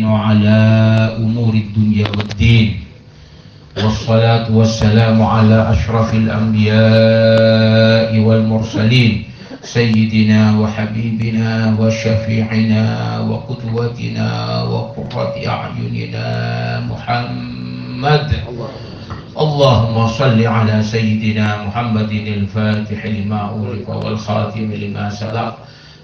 على أمور الدنيا والدين والصلاة والسلام على أشرف الأنبياء والمرسلين سيدنا وحبيبنا وشفيعنا وقدوتنا وقرة أعيننا محمد. اللهم صل على سيدنا محمد الفاتح لما أغلق والخاتم لما سبق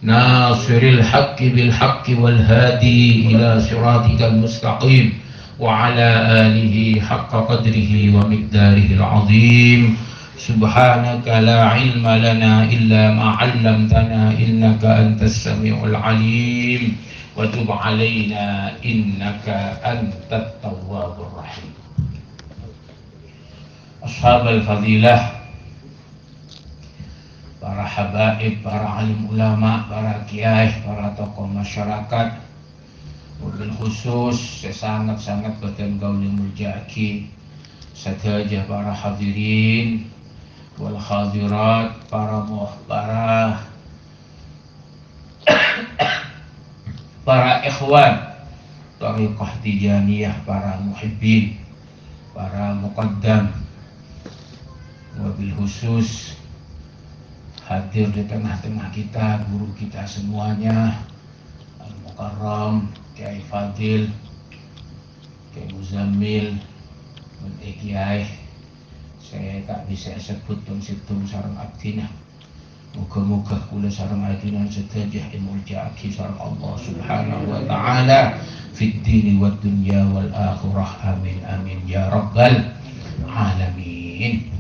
ناصر الحق بالحق والهادي إلى صراطك المستقيم وعلى آله حق قدره ومقداره العظيم. سبحانك لا علم لنا إلا ما علمتنا إنك أنت السميع العليم وتب علينا إنك أنت التواب الرحيم. أصحاب الفضيلة, para habaib, para alim ulama, para kiai, para tokoh masyarakat, wabil khusus saya sangat badan gauli muljaki sadaya para hadirin wal hadirat, para ikhwan thariqah tijaniyah, para muhibbin, para muqaddam, wabil khusus hadir di tengah-tengah kita guru kita semuanya, Al-Mukarram Kiai Fadil, Kiai Muzammil, Kiai saya tak bisa sebut situng sarang abdina. Moga-moga kula sarang adinan sedaya muljaaki sarang Allah Subhanahu wa taala fid dini wad dunya wal akhirah. Amin amin ya rabbal alamin.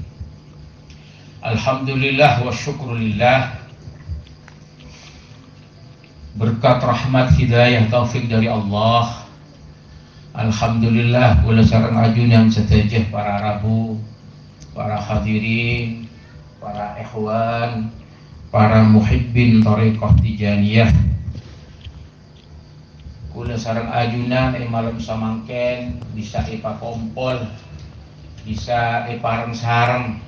Alhamdulillah wa syukrulillah, berkat rahmat hidayah taufik dari Allah. Alhamdulillah kula sareng ajunan sedaya para rabu, para hadirin, para ikhwan, para muhibbin thariqah tijaniyah, kula sareng ajunan malam samangken bisa kompol, bisa pareng sareng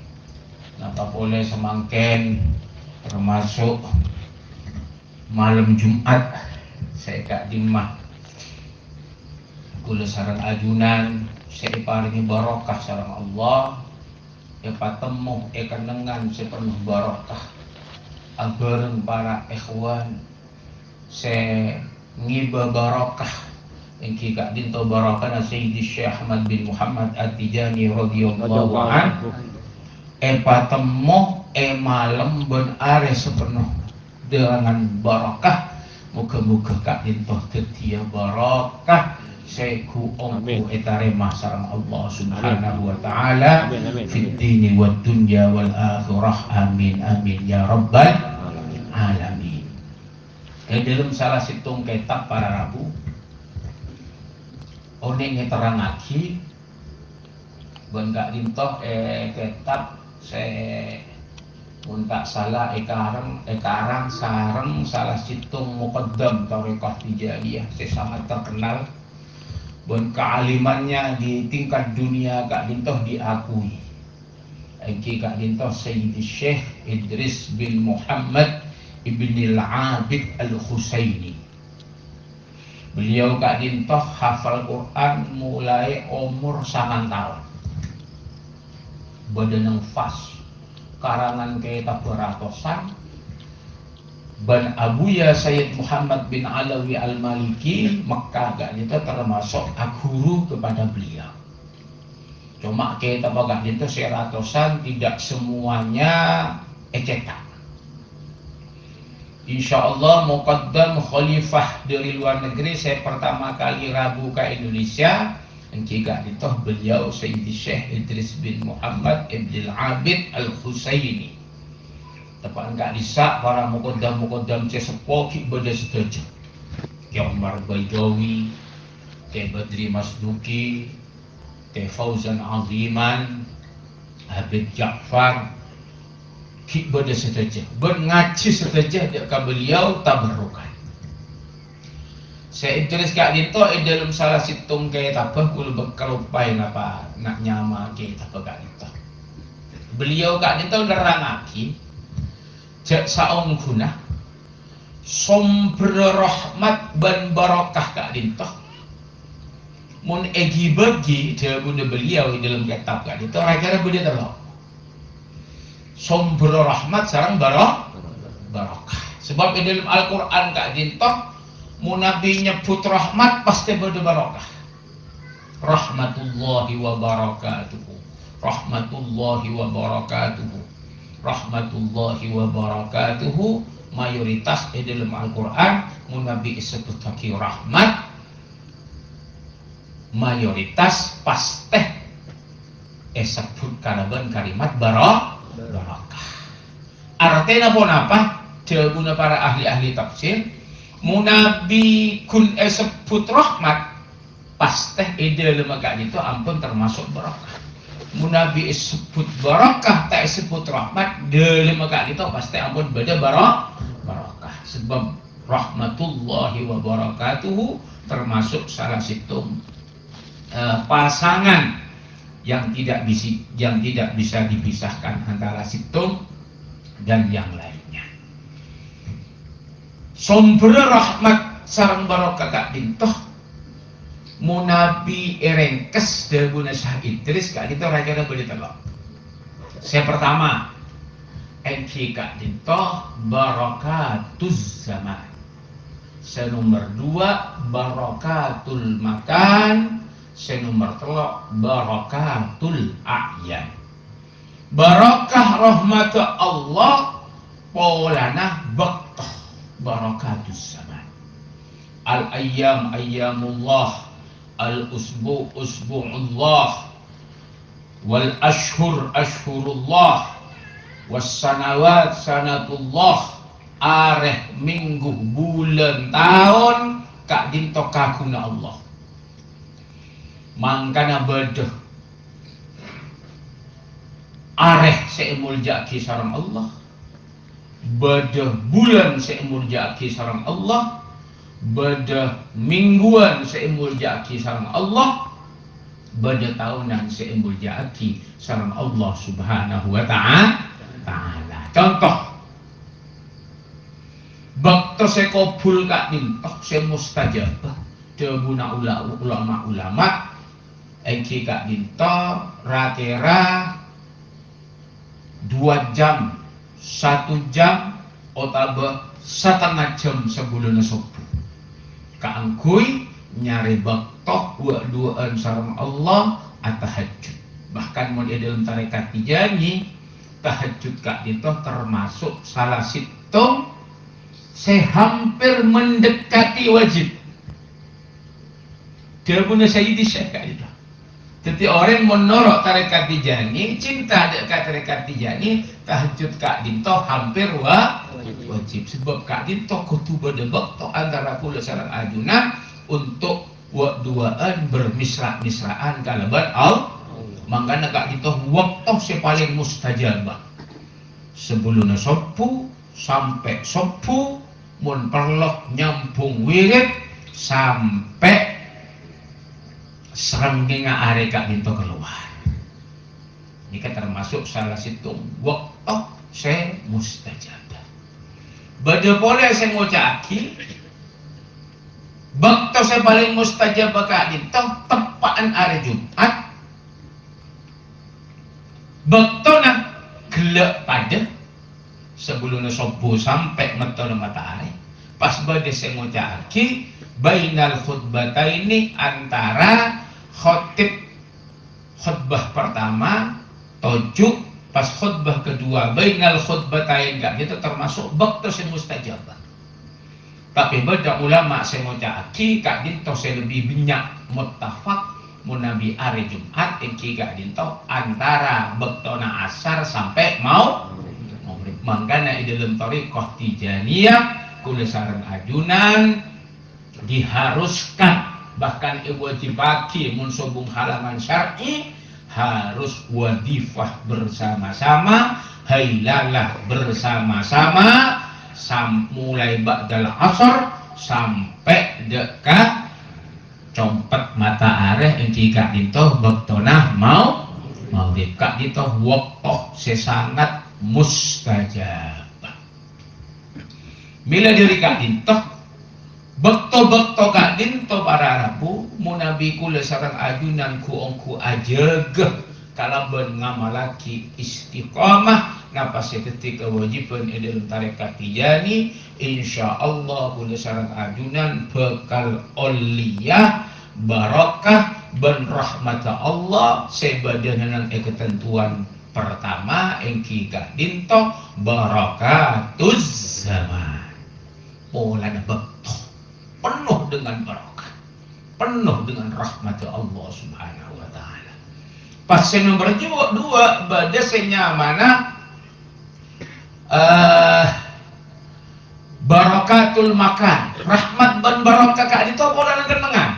napa boleh semangken, termasuk malam Jumat saya kak dimah kula sareng ajunan saya paringi barokah sareng Allah patemu kenengan sepenuh barokah abareng para ikhwan saya ngiba barokah engki kak dinto barokah Sayyidi Syekh Ahmad bin Muhammad At-Tijani radhiyallahu anhu patemu malam ben are sepenuh dengan barokah. Moga-moga kak dinto ketia barokah seku ongku etaremah sareng Allah Subhanahu wa taala fid dini wad dunya wal akhirah. Amin amin ya rabbal alamin. Dalam salah situng kitab para rabu one ngeterangake ben kak dinto kitab saya tak salah ekarang sareng salah situng muqaddam thariqah tijaniyah saya sangat terkenal dan kealimannya di tingkat dunia kak dintoh diakui. Engki kak dintoh Sayyidi Syekh Idris bin Muhammad Ibn Al-Abid Al-Husaini. Beliau kak dintoh hafal Quran mulai umur 9 tahun. Badanang fas karangan kitab beratosan ban Abuya Sayyid Muhammad bin Alawi Al-Maliki Mekah gak itu termasuk guru kepada beliau. Cuma kitab gak itu seratosan tidak semuanya cetak. Insyaallah muqaddam khalifah dari luar negeri saya pertama kali rabu ke Indonesia. Jika itu beliau Sayyidi Syekh Idris bin Muhammad Ibn Al-Abid Al-Husaini. Tepat enggak bisa para muqaddam sesepuh beda setuju. Ki Umar Baidawi, Ki Badri Masduki, Ki Fauzan Aziman, Habib Ja'far, ki beda setuju. Ben ngaji setuju ke beliau tabarrukan. Saya tulis kak dito dalam salah situng kayak tabah kula bekal upay napa nak nyama kayak tabah kak dito. Beliau kak dito nerangake jak saung guna sumber rahmat ban barokah kak dito mun egi bagi dia guna beliau di dalam kitab kan itu kira boleh terlalu sombro rahmat sarang barokah sebab di dalam Al-Quran kak dintoh mun nabi nyebut rahmat pasti berbarokah rahmatullahi wa barakatuhu rahmatullahi wa barakatuhu rahmatullahi wa barakatuhu mayoritas di dalam Al-Quran mun nabi disebut lagi rahmat mayoritas pasti disebut kalaban kalimat barokah artinya pun apa jawabnya para ahli-ahli tafsir mun nabi kun disebut rahmat pasti di dalam agak itu ampun termasuk barokah mun nabi disebut barakah tak disebut rahmat dalam agak itu pasti ampun beda barakah sebab rahmatullahi wa barakatuhu termasuk salah satu pasangan yang tidak bisa dipisahkan antara situng dan yang lainnya. Sumber rahmat sareng barokah kak dintoh munabi erengkes debuna Syah Idris kak dintoh raja boleh telok. Saya pertama enki kak dintoh barokatuz zaman. Saya nomor 2 barokatul makan. Saya nomor 3 barokatul a'yan. Barakah rahmat Allah polana baktah barokatus zaman. Al ayyam ayyamullah, al usbu usbu'ullah, wal ashhur ashhurullah, was sanawat sanatullah. Areh minggu bulan tahun kak dinto kaguna Allah mangkana bedah areh seumur jaki sarang Allah bedah bulan seumur jaki sarang Allah bedah mingguan seumur jaki sarang Allah bedah tahunan seumur jaki sarang Allah subhanahu wa ta'ala. Contoh bakto saya kabul kak dintoh saya mustajabah debuna ulama engki kak dintoh ratera 2 jam 1 jam otaba setengah jam sebelum subuh kaangkui nyari bakto duaan sareng Allah atahajud bahkan mau di dalam tarekat Tijani tahajud kak dintoh termasuk salah situng saya hampir mendekati wajib. Dia punya Sayyidi Syekh itu. Jadi orang menolak tarekat Tijani, cinta dekat tarekat Tijani, tahajud kak dinto hampir wajib. Sebab kak dinto kutu berdebak to antara kula sareng ajunan untuk duaan bermisra-misraan kalaban Allah. Mangkana kak dinto waktu saya paling mustajabah. Sebelum subuh sampai subuh mun perlok nyambung wirid sampai serengginga are kak dinto keluar. Ini kan termasuk salah satu waktu saya mustajabah. Bada boleh saya ngocaki waktu saya paling mustajabah kak dinto tepaan hari Jumat. Waktu nak gelap pada sebelum subuh sampai metode matahari pas bade saya ngocaki bainal khutbataini antara khutbah pertama tojuk pas khutbah kedua bainal khutbatain gak itu termasuk waktu saya mustajabah tapi beda ulama saya ngocaki kak dinto saya lebih banyak muttafaq munabi hari Jumat engki gak dinto antara bektona asar sampai mau mangkana di dalam thariqah Tijaniyah kula sareng ajunan diharuskan bahkan wajibaki mun sobung halangan syar'i harus wadifah bersama-sama hailalah bersama-sama mulai ba'dal asar sampai dekat compet mata areh engki kak dinto bektona mau kak dinto waktu sesangat mustajabah. Bila diri kak dintoh bekto-bekto kak dinto para rabu munabi kula sarang ajunan ku ongku ajeg kalaban ngamalaki istiqamah napasya ketika kewajiban dalam tarekat tijani insyaallah kula sarang ajunan bekal oliyah barakah ben rahmata Allah sebadanan ketentuan pertama engki kak dinto barakatuz zaman pola bekto penuh dengan barakah, penuh dengan rahmat Allah Subhanahu wa taala. Pas nomor 2 pada senyamana barakatul makan, rahmat ban barakah kak itu pola nang kenengan.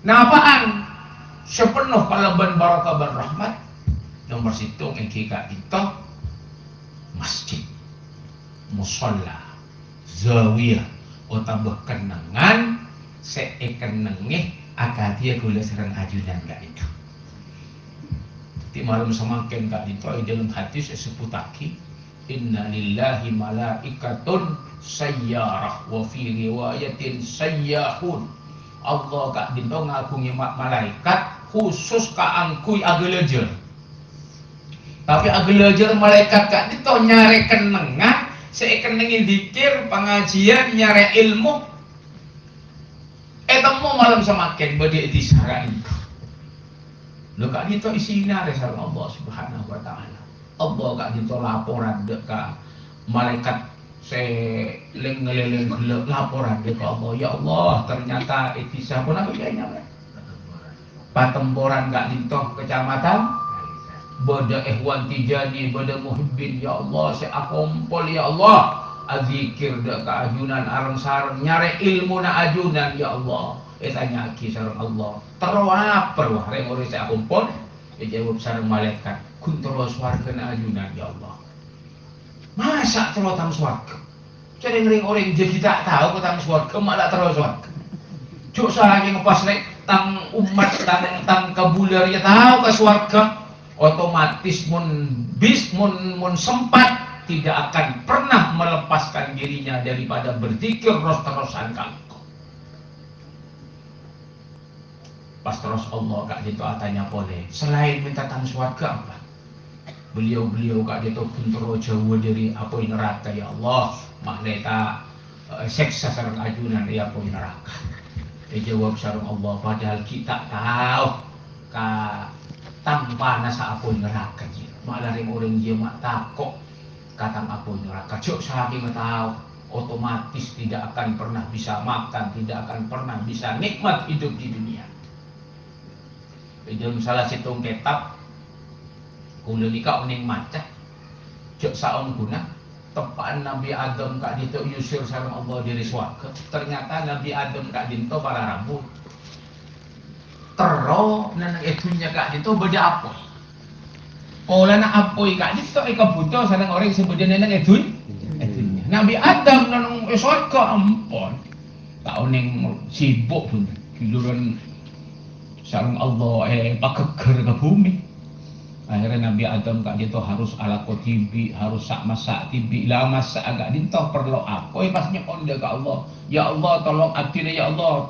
Napaan sepenuh kalau ban barakah ban rahmat nomor situ engki kak itu masjid, musalla, zawiyah otambah kenangan seekenengeh akadia gula serang ajudan kak itu. Di malam semakin kak itu dalam hadis sebutaki inna lillahi malaikatun sayyarah wa fi riwayatin sayyahun. Allah kak dinto ngagungi malaikat khusus kaangkui agelejer. Tapi agelejer malaikat kak dinto nyare kenengan seekenengin dikir pengajian nyare ilmu temu malam semakin bade disarain lo kak dito isina resal Allah Subhanahu wa taala. Allah kak dito laporan dek ka malaikat leng laporan dek Allah, ya Allah ternyata itisa pun aku kayaknya patemboran kak dito kecamatan bada ihwan tijani bada muhibbin ya Allah saya akompol ya Allah azikir dak keajunan arang sareng nyare ilmu na ajunan ya Allah tanya ki sareng Allah terwaper wah remore saya akompol jawab sareng malaikat kun terus warga na ajunan ya Allah masa terus tang swarga jadi ngering orang dia kita tahu tang swarga malah terus swarga cuk saking ngepas nek tang umat tang kabular ya tahu ke swarga otomatis mun sempat tidak akan pernah melepaskan dirinya daripada berzikir terus-terusan kalko. Pas terus Allah kak dito atanya boleh selain minta tang swarga apa? Beliau kak dito pun terus jauh dari api neraka ya Allah makleta seksa sareng ajunan ya api neraka. Dijawab sareng Allah padahal kita tahu tanpa nasa apoy neraka malah ring orang dia mak takok katang apoy neraka cok saking tahu otomatis tidak akan pernah bisa makan, tidak akan pernah bisa nikmat hidup di dunia. Dalam salah satu kitab kula nika uning maca cok saong guna tepaan Nabi Adam kak dito yusir sareng Allah dari swarga. Ternyata Nabi Adam kak dito para rambut tero nanang edunya kak dito beda apa? Pola na apoy kak dito ay kabuto sareng orang sebeda nanang edunya. Nabi Adam nanang swarga ampon. Taon ning sibuk pun kiluran sareng Allah pakeger ke bumi. Akhirnya Nabi Adam kak dito harus ala kotibi, harus sak masak tibi, lah masak agak dito perlu apoy pasnya onda ke Allah. Ya Allah tolong abdi ya Allah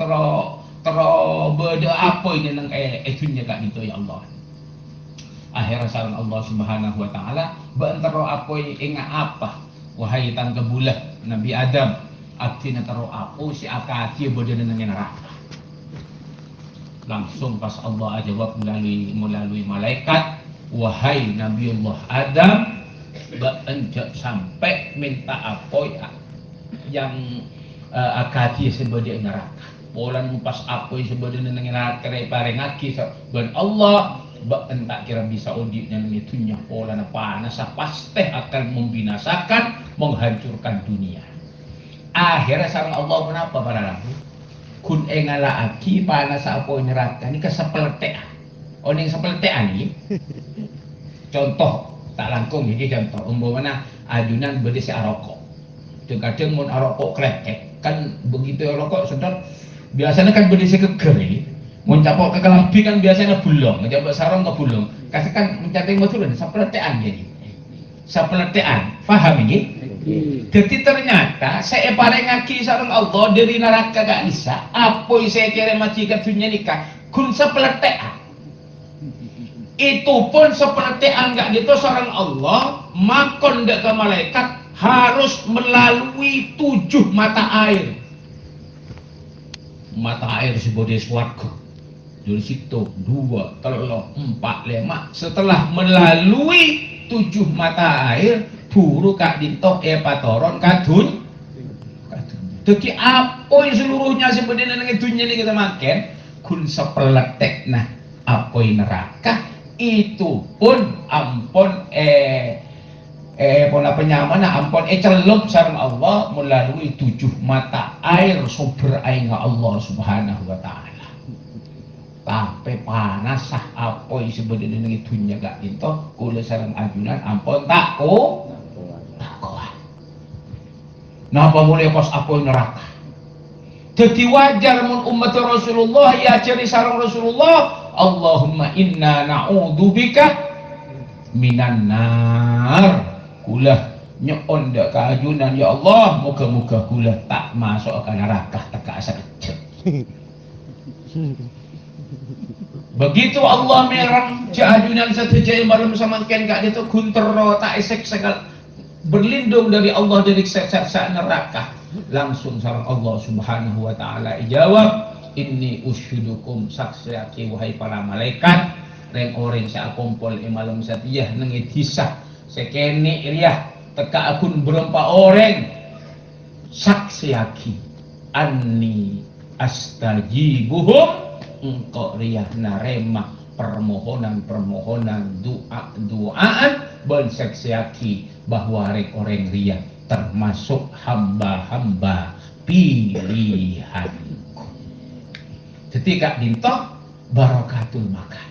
beda apa ini nang etunya kak gitu ya Allah. Akhirnya sareng Allah Subhanahu wa taala bantero apa inga apa wahai tang kebulah Nabi Adam abdina taro apa si akati beda nang neraka. Langsung pas Allah jawab melalui malaikat wahai Nabiullah Adam berenjak sampai minta apa yang akati sebeda neraka. Polan pas apa sebenarnya dengan kere parengaki ben Allah entak kira bisa auditnya itunya polan panas pasti akan membinasakan menghancurkan dunia. Akhirnya sareng Allah kenapa para lampu kun engala aki panas apa neraka ini kesepeletean. Oh ning sepeletean iki. Contoh tak langkung iki contoh umpamana adunan bede si arokok. Kadang mun arokok kletek kan begitu rokok sedot biasanya kan berdisi keger ini mencapok ke kelambi kan biasanya bulong ngejabak sarong ke bulong kasih kan mencapai motor sapeletean jadi sapeletean paham ini Jadi ternyata saya parengaki sareng Allah dari neraka gak bisa. Apa saya kira mati ke dunia nikah? Kun sepeletean. Itu pun sepeletean gak gitu sareng Allah. Makon dek ke malaikat harus melalui 7 mata air. Mata air sebagai swarga. Dari situ 2, 3, 4, 5. Setelah melalui 7 mata air, buru kak dinto patoron kadun. Jadi apa yang seluruhnya sebenarnya dengan dunia ini kita makan, kun sepeletek nah apa yang neraka itu pun ampun pola penyaman ampun celup sareng Allah melalui 7 mata air sumber air Allah Subhanahu wa taala. Tapi panas sah apa yang sebenarnya dengan dunia gak dinto kula sareng ajunan ampun takut. Napa mulai pas apa neraka? Jadi wajar mun umat Rasulullah ya cari sarang Rasulullah, Allahumma inna na'udzubika minan nar. Kula nyon dak keajunan ya Allah, moga-moga kula tak masuk ke neraka teka asa kecil. Begitu Allah merang keajunan satu jaya malam samangken gak itu kuntero tak esek segala berlindung dari Allah dari siksa neraka. Langsung sareng Allah Subhanahu wa taala jawab, inni ushudukum saksiake wahai para malaikat reng orang sa kumpul malam satiyah nang disah sekene riyah teka akun berempat orang saksiake anni astajibuhum engkau riyah narema permohonan doaan bersaksiaki bahwa orang ria termasuk hamba-hamba pilihanku. Ketika dinto barakatul makan.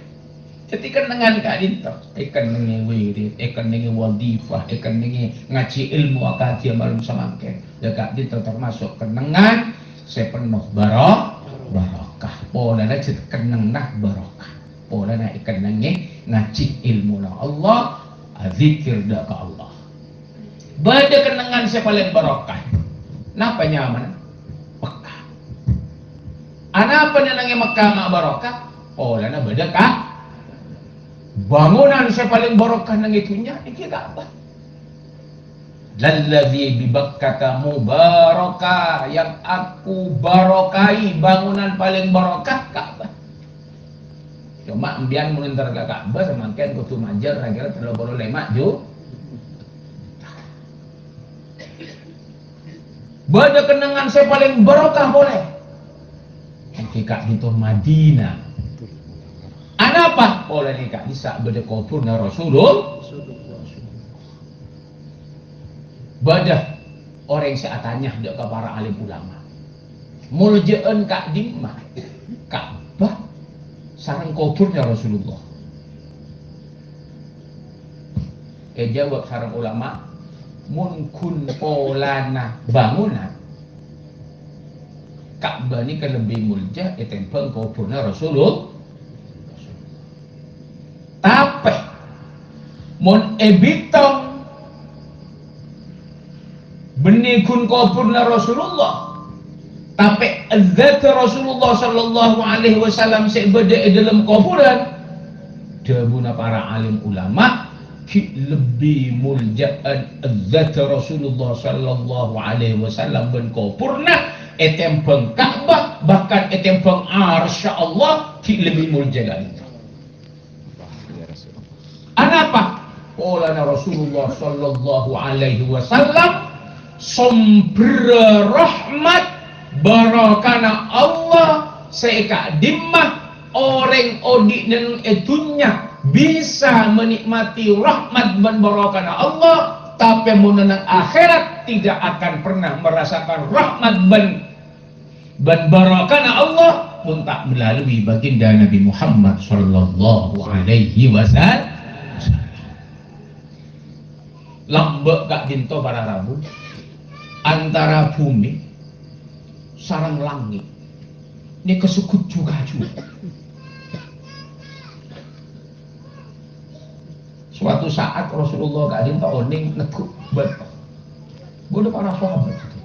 Ketika dengan kak dinto, ikan nengi wirid, ikan nengi wadifah, ikan nengi ngaji ilmu akadia malam samangken. Dekat dinto termasuk kenengan sepenuh barokah. Polana cet keneng nah barokah. Polana ikan nengi ngaji ilmu na Allah, zikir dak ke Allah. Bada kenangan saya paling barokah. Napa nyaman? Mekah. Anapa nenangnya Mekah mak barokah? Oh, lana bada kah? Bangunan saya paling barokah nang itunya, iki Ka'bah. Lalladzi bi Bakkata mubarakah, yang aku barokai bangunan paling barokah Ka'bah. Cuma ambian mun entar ka Ka'bah samangken kudu manjer kira 35 ju. Bada kenangan saya paling barokah boleh. Ketika itu Madinah. Anapa? Oleh nikah bisa bada kuburna Rasulullah. Bada orang seatanya dak ke para alim ulama. Muljeun kak dimah. Ka'bah sareng kuburnya Rasulullah. Jawab sareng ulama mun kun polana bangunan Ka'bah ini kan lebih mulia etempeng kuburna Rasulullah. Tapi mun ebitong benih kun kuburna Rasulullah. Tapi zat Rasulullah sallallahu alaihi wasallam sebeda dalam kuburan. Dawuhna para alim ulama lebih muljaan zat Rasulullah sallallahu alaihi wasallam ben kuburna etempeng Ka'bah bahkan etempeng arsy Allah lebih mulia dari itu. Anapa? Qala Rasulullah sallallahu alaihi wasallam sumber rahmat barakana Allah seika dimah orang odi dan etunya bisa menikmati rahmat dan barakana Allah, tapi mengenang akhirat tidak akan pernah merasakan rahmat dan barakana Allah pun tak melalui baginda Nabi Muhammad sallallahu alaihi wasallam. Lambek gak dinto para rabu antara bumi sarang langit ini kesukut juga. Suatu saat Rasulullah gak dinto oning neguk bet Bodoh para sahabat itu.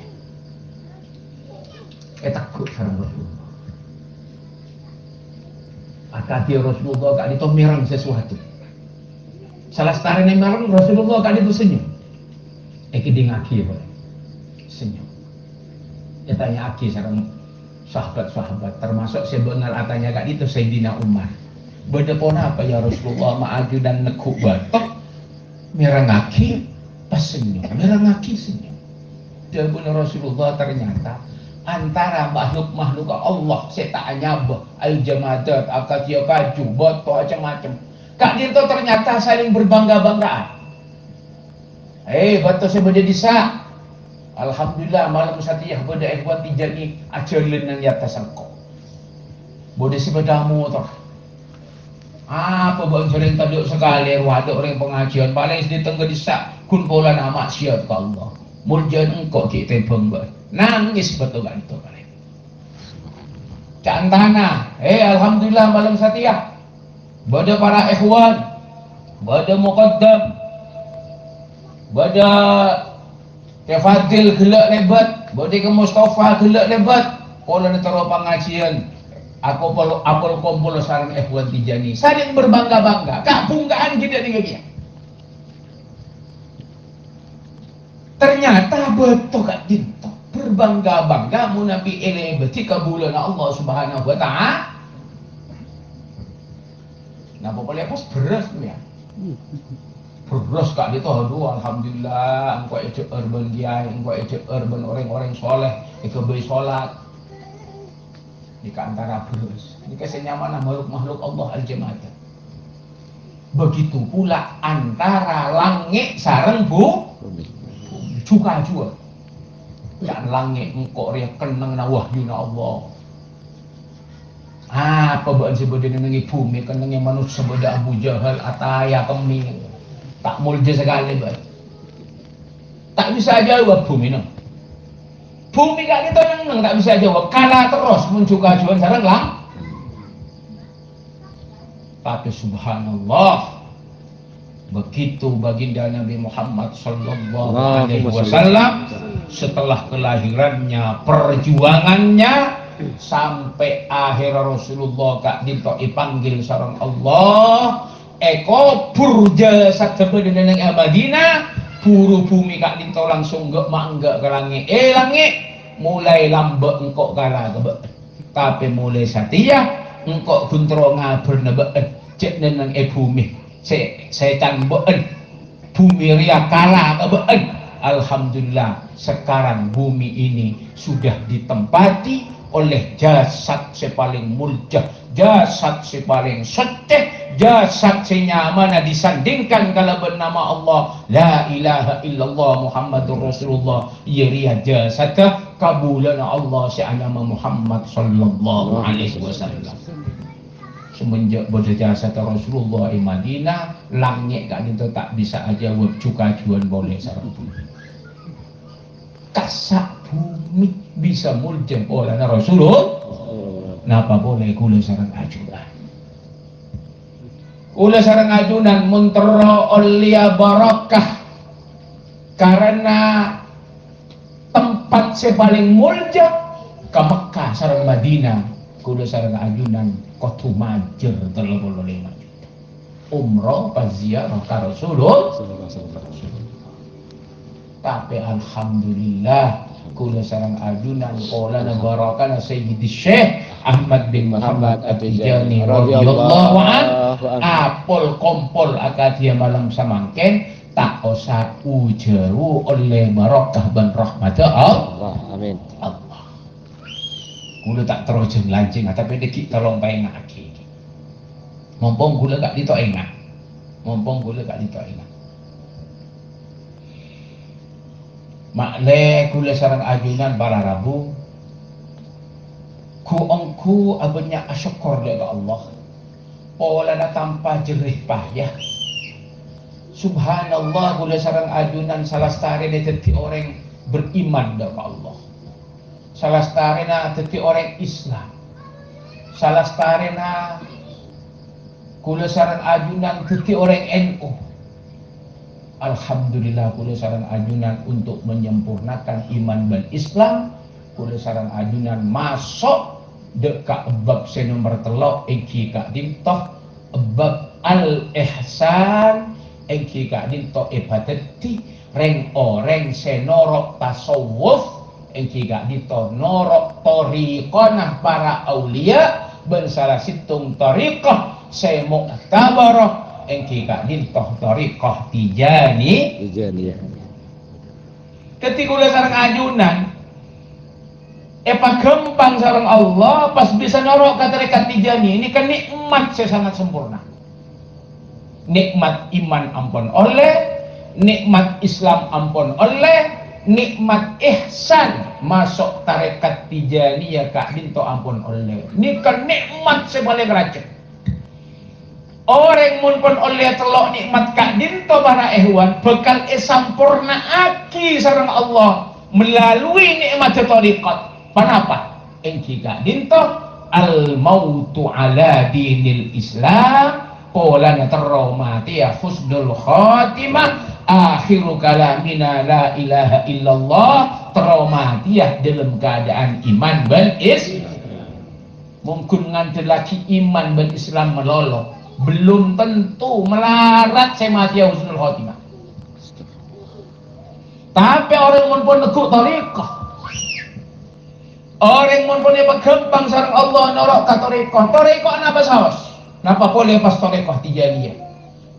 Takut sareng Rasulullah. Akati Rasulullah kak itu merang sesuatu. Salah setarane merang Rasulullah kak itu senyum. Ngaki boleh. Senyum. Tanya aki sareng sahabat-sahabat termasuk sebenarnya atanya kak itu Sayyidina Umar. Beda pun apa ya Rasulullah ma'aju dan nekuk batok merang aki pas senyum. Merang aki senyum. Dan benar Rasulullah ternyata antara makhluk-makhluk Allah setaknya al-jamadat, akatia kaju, boto macam-macam. Kak Dirto ternyata saling berbangga-banggaan. Betul saya beda disa. Alhamdulillah malam satiyah beda ikhwan tijani ajarin yang di atas engkau. Beda si bedamu toh. Apa bang sering taduk sekali ada orang pengajian paling sedih tengah disa kumpulan amat siap ke Allah. Muljan engkau kita bangga. Nangis betul kan itu kali. Cantana, alhamdulillah malam satiyah. Bada para ikhwan, bada muqaddam, bada Fadil gelak lebat, bada ke Mustafa gelak lebat. Pola netero pengajian. Aku apel kumpul sareng ikhwan tijani. Saling berbangga-bangga. Kabunggaan kita dengan dia. Ternyata betul Kak Dinto berbangga-bangga munabi elebeti kabulan Allah Subhanahu wa taala. Napa boleh pas beras ya. Beras Kak Dinto aduh alhamdulillah engkau ejek urban kiai, engkau ejek urban orang-orang soleh, engkau beri salat. Di antara beras. Ini kesenyaman makhluk-makhluk Allah al-jamaah. Begitu pula antara langit sareng juga dan langit engkau ria kenang na wahyu na Allah. Apa baan sebeda nengi bumi kenangi manusia sebeda Abu Jahal ataya kemi tak mulja sekali ba. Tak bisa jawab bumi no. Bumi kak kita neng tak bisa jawab kalah terus mencuka juan sareng lang. Tapi subhanallah begitu baginda Nabi Muhammad sallallahu alaihi wasallam setelah kelahirannya, perjuangannya sampai akhir Rasulullah kak Dinto dipanggil sareng Allah, eko purja sakabeh nang Madinah, buru bumi kak Dinto langsung gak mangga ke langit. Langit mulai lambe engkok kalah kebe. Tapi mulai satya engkok guntro ngaber nebeen cek nang bumi. Saya tambahkan bumi ria kalah kebeen. Alhamdulillah sekarang bumi ini sudah ditempati oleh jasad sepaling muljah, jasad sepaling soteh, jasad senyamana disandingkan kalau bernama Allah la ilaha illallah Muhammadur Rasulullah ria jasad kabulan Allah se'anama Muhammad sallallahu alaihi wasallam. Semenjak berjasa Rasulullah di Madinah, langit kak itu tak bisa aja cuka juan boleh sarang bumi. Kasak bumi bisa muljam oleh Rasulullah. Napa boleh kula sarang ajunan? Kula sarang ajunan muntara olia barakah karena tempat sepaling muljam ke Mekah sarang Madinah. Kula sarang ajunan kotu majer 35 juta. Umroh pas ziarah ka Rasulullah. Tapi alhamdulillah kula sarang ajunan qaulana barakana Sayyidi Syekh Ahmad bin Muhammad At-Tijani radhiyallahu anhu apol kompol akadia malam samangken tak usah ujaru oleh barakah dan rahmat Allah. Amin. Allah. Gula tak terojeng lancing tapi dikit tolong paling ngaki. Mumpung gula gak dito enak. Mumpung gula gak dito enak. Makle gula sarang ajunan para rabu. Ku engku abenya asyukur dari Allah. Pola na tanpa jerih payah. Subhanallah gula sarang ajunan salah stari dadi orang beriman dari Allah. Salah starena teti orang Islam. Salah starena kula sarang ajunan teti orang NU. Alhamdulillah kula sareng ajunan untuk menyempurnakan iman dan Islam. Kula sareng ajunan masuk dekat bab nomor telok iki kak dintoh bab al-ihsan iki kak dintoh ibadati reng orang senorok tasawuf iki kak dintoh norok tariqanah para aulia ben salah situng tariqah semuktabarah engki kak dintoh tariqah tijani. Ya. Ketika udah sarang ajunan gempang sarang Allah pas bisa norok ke tariqah tijani ini kan nikmat sangat sempurna. Nikmat iman ampun oleh, nikmat Islam ampun oleh, nikmat ihsan masuk tariqah tijani ya kak dintoh ampun oleh. Ini kan nikmat sebalik racun. Orang mun pun oleh telok nikmat kak dinto para ehwan bekal sampurna aki sareng Allah melalui nikmat tariqat. Panapa? Engki kak dinto al mautu ala dinil Islam polana terromati ya husnul khatimah akhiru kalamina la ilaha illallah terromati ya dalam keadaan iman dan Islam. Mungkin nganti laki iman dan Islam melolok belum tentu melarat saya mati husnul khotimah. Tapi orang pun neguk tariqah, orang pun berkembang sareng Allah norok ka tariqah napa saos napa boleh pas tariqah tijaniyah.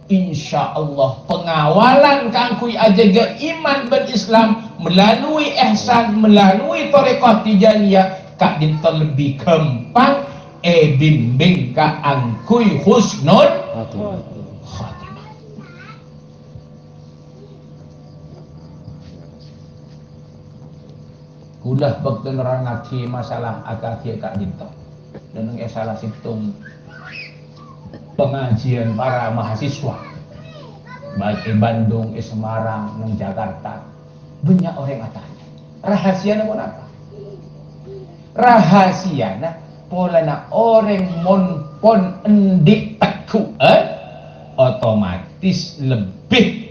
Insya Allah pengawalan kangkui aja ke iman berislam melalui ihsan melalui tariqah tijaniyah kak dinten lebih gampang bimbing ka angkui husnul khatimah. Kulah bakti nerangake masalah akake kak dinten dan salah situng pengajian para mahasiswa baik di Bandung, di Semarang, di Jakarta banyak orang katanya rahasianya apa? Rahasianya polana orang monpon endik tekuan otomatis lebih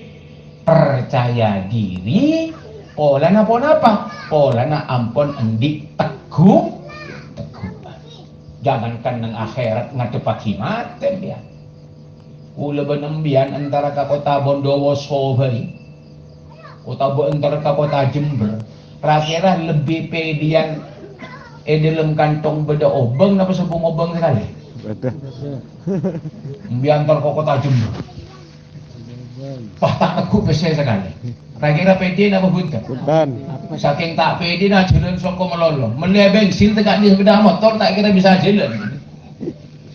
percaya diri polana pon apa? Polana ampon endik teguh jangankan nang akhirat ngadepak himatan ya ula benembian antara ka kota Bondowoso bari utawa antara ka kota Jember kira-kira lebih pedian dalam kantong beda obeng napa sebung obeng sekali biantar ke kota Jember pah tak nekuk besar sekali kira-kira pede napa bunten saking tak pede nah jalan soko melolo melia bensin tegak di sepeda motor tak kira bisa jalan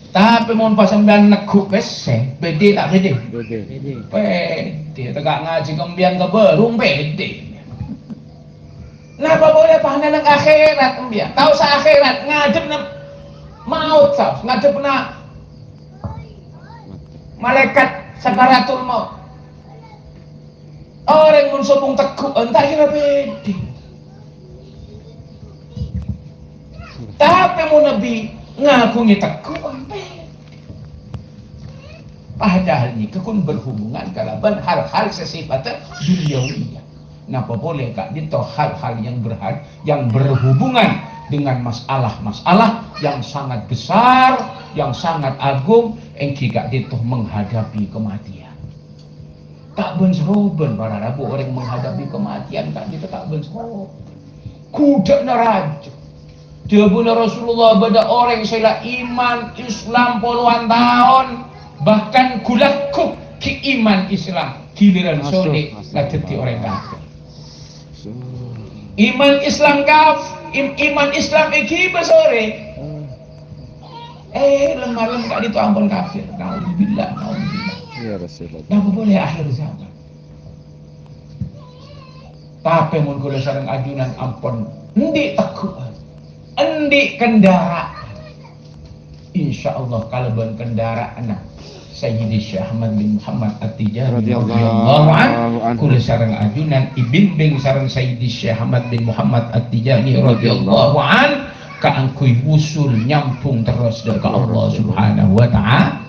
tapi mau pas sembilan nekuk besar pede tak pede tegak ngaji kembian ke berung pede. Napa boleh pahanan ng akhirat dia? Tahu sa akhirat ngadep na maut sa ngadep na malaikat sakaratul maut. Orang mun sobong teguh entah kira pede. Tapi mun nabi ngakungi teguh padahal ini kekun berhubungan kalaban hal-hal sesifat duniawi. Napa boleh kak dinto hal-hal yang berhubungan dengan masalah-masalah yang sangat besar, yang sangat agung, engki kak dinto menghadapi kematian. Tak benseroben para rabu orang menghadapi kematian kak dinto tak benseroben. Kuda naraja. Jabuna Rasulullah pada orang sela iman Islam puluhan tahun bahkan kulakku ki iman Islam giliran sore ngadeti orang kafir. Iman Islam iman Islam iki besore lemah kak itu ampun kafir. Naudzubillah ya Rasulullah. Napa boleh akhir zaman tapi mun kula sareng ajunan ampun endi teguhan endi kendaraan insyaallah kalaban kendaraan Sayyidi Syekh Ahmad bin Muhammad At-Tijani radhiyallahu anhu kula sareng ajunan ibimbing sareng Sayyidi Syekh Ahmad bin Muhammad At-Tijani radhiyallahu anhu kaangkuy usul nyampung terus dari Allah Subhanahu wa ta'ala.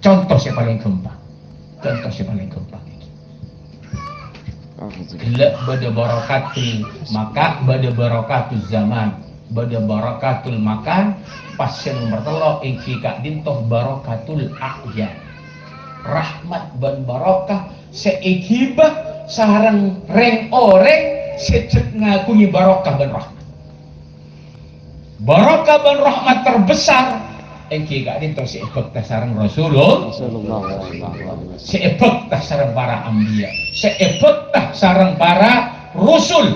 Contoh yang paling gampang Contoh si paling gampang ini. Gelak bada barakatul maka bada barakatul zaman bada barakatul makan pas yang nomor telu iki kak dintoh barakatul a'yan rahmat ban barakah seikibah sarang reng oreng secek ngakungi barakah ban rahmat barakah ban rahmat terbesar engki gak dintoh seibak sarang Rasulullah seibak sarang para anbiya seibak sarang para rasul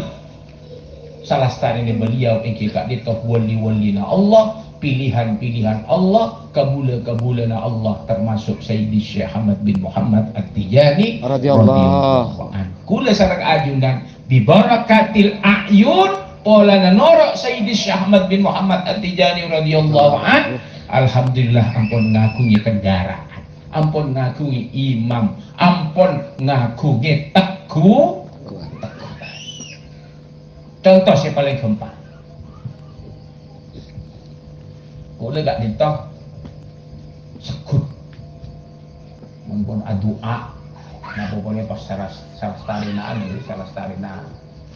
salah ini beliau engki gak dintoh wali-walina Allah pilihan-pilihan Allah, kabula-kabulana Allah termasuk Sayyidi Syekh Ahmad bin Muhammad At-Tijani radhiyallahu anhu. Kula sareng ajunan bi barakatil a'yun polana norok Sayyidi Syekh Ahmad bin Muhammad At-Tijani radhiyallahu anhu. Alhamdulillah ampun ngakungi kendaraan, ampun ngakungi imam, ampun ngakungi teguh. Contoh yang paling gampang. Kula gak dintoh sekut mumpun adua nah pokoknya pas salah starina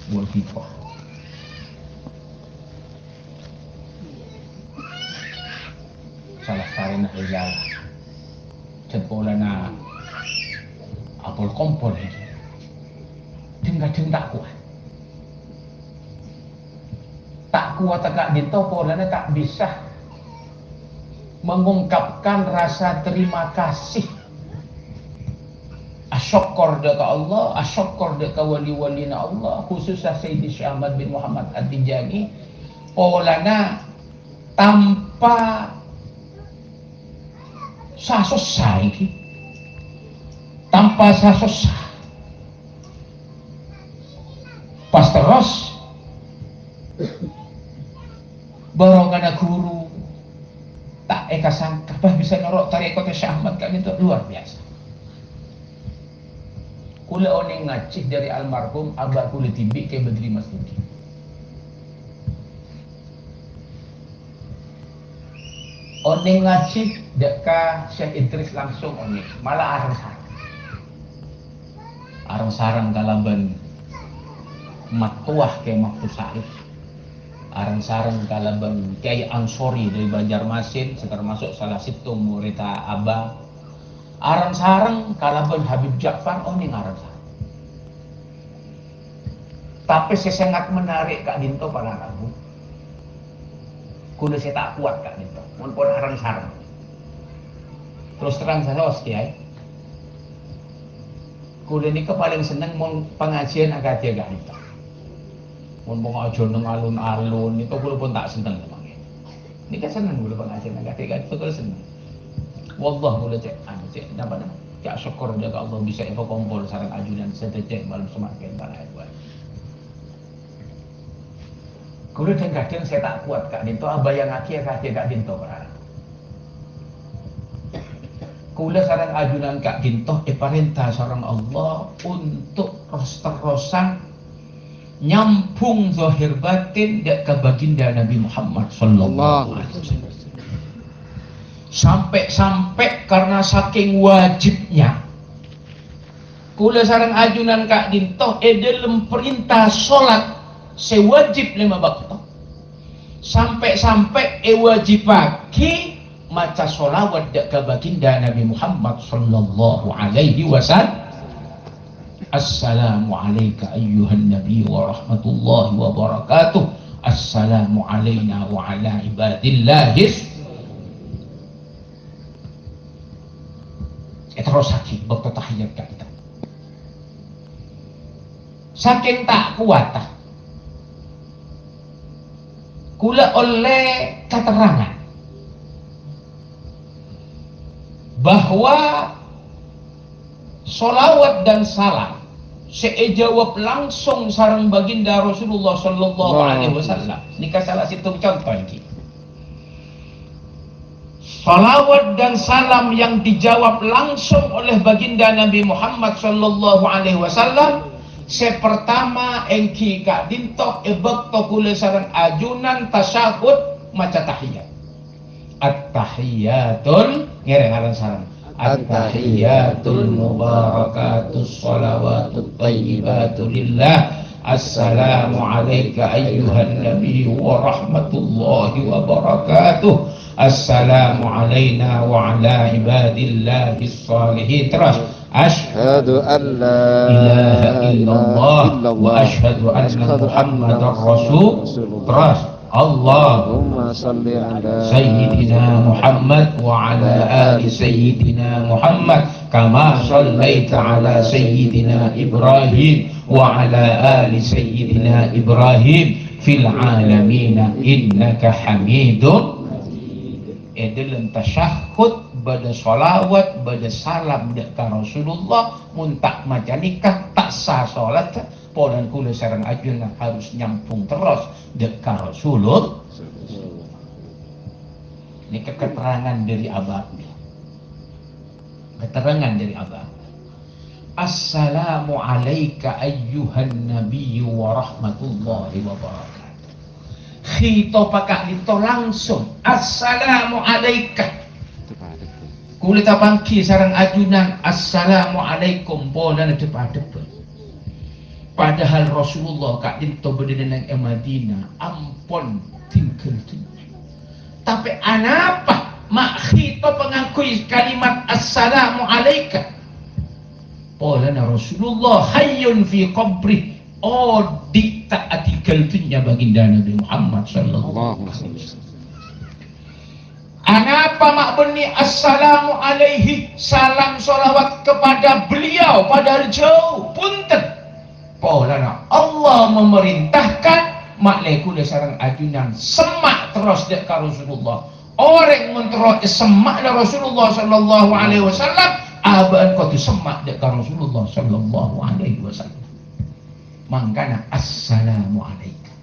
buat kita salah starina ejala cepolana apel kompor ini kadang tak kuat tak dintoh polana tak bisa mengungkapkan rasa terima kasih asyukur ke Allah, asyukur ke wali-walina Allah, khususnya Sayyidi Syekh Ahmad bin Muhammad At-Tijani olana tanpa susah iki tanpa susah pas terus barokana guru tak eka sangka bisa norok tarekat Syekh Ahmad kan itu luar biasa. Kula oning ngacih dari almarhum abah kula tibi ke Badri Masjid. Oning ngacih deka Syekh Idris langsung oning malah arang sarang kalaban matuah ke Maktu Said. Arang sarang kalaban Kiai Ansori dari Banjarmasin termasuk salah satu murid Abah. Arang sarang kalaban Habib Ja'far oning arang sarang. Tapi saya sangat menarik Kak Dinto pada Rabu. Kuda saya tak kuat Kak Dinto. Mumpun arang sarang. Terus terang saya Kiai. Kuda ini paling seneng mau pengajian agak dia Kak Dinto. Mun pengajian nang alun-alun itu kula pun tak seneng memangnya. Ini kan seneng kula pengajian agak itu kula seneng. Wallah kula cek napa nama? Ya syukur jaga Allah bisa info kompol sareng ajunan sedecek malam semakin para buat. Kula dan kadang saya tak kuat Kak Dinto abayang aki Kak Dinto para. Kula sareng ajunan Kak Dinto perintah sareng Allah untuk terus-terusan nyampung zahir batin dek ke baginda Nabi Muhammad sallallahu alaihi wasallam. Sampai karena saking wajibnya kula sareng ajunan Kak Dinto dalam perintah salat sewajib 5 waktu. Sampai wajib pagi maca sholawat dek ke baginda Nabi Muhammad sallallahu alaihi wasallam. Assalamu alayka ayyuhan nabi wa rahmatullahi wa barakatuh. Assalamu alayna wa ala ibadillahis. Terus sakit waktu tahiyat kita. Saking tak kuat kula oleh keterangan bahwa sholawat dan salam saya jawab langsung sareng baginda Rasulullah sallallahu alaihi wasallam. Nikah salah situ contoh ini. Sholawat dan salam yang dijawab langsung oleh baginda Nabi Muhammad sallallahu alaihi wasallam. Pertama engki Kak Dinto ebekto kula sareng ajunan tasyahud maca tahiyat. At-tahiyatul ngereng aran sareng. at-tahiyyatul mubarakatus shalawatut thayyibatu lillah. Assalamu alayka ayyuhan nabiyyu wa rahmatullahi wa barakatuh. Assalamu alayna wa ala ibadillahis salihin. Terus asyhadu an la ilaha illallah wa asyhadu anna muhammadar rasul. Terus Allahumma salli ala sayyidina Muhammad wa ala ali sayyidina Muhammad kama sallaita ala sayyidina Ibrahim wa ala ali sayyidina Ibrahim fil alamin innaka hamidun. Dalam tasyahud bada salawat bada salam dekat Rasulullah muntak macam nikah tak sah solat podan kula sareng ajun harus nyampung terus dekat Rasulullah. Ini keterangan dari abad. Keterangan dari abad. Assalamu alayka ayyuhan nabiyyu wa rahmatullahi wa barakatuh. Khito pakak dito langsung assalamu alayka. Kulit abangki sarang ajunan assalamu alaikum pola na depan-depan. Padahal Rasulullah kak dito berdiri nang Madinah ampun tinggal tu. Tapi anapa mak khito pengakui kalimat assalamu alayka. Pola na Rasulullah hayyun fi qabri. Oh ditaati kalbunya baginda Nabi Muhammad sallallahu alaihi wasallam. Anapa mak beni assalamu alaihi salam salawat kepada beliau padahal jauh punten. Polana Allah memerintahkan mak lekule sareng ajunan semak terus dek ka Rasulullah. Orang mentero semak na Rasulullah sallallahu alaihi wasallam aban ko tu semak dek ka Rasulullah sallallahu alaihi wasallam. Mangkana assalamu alaikum.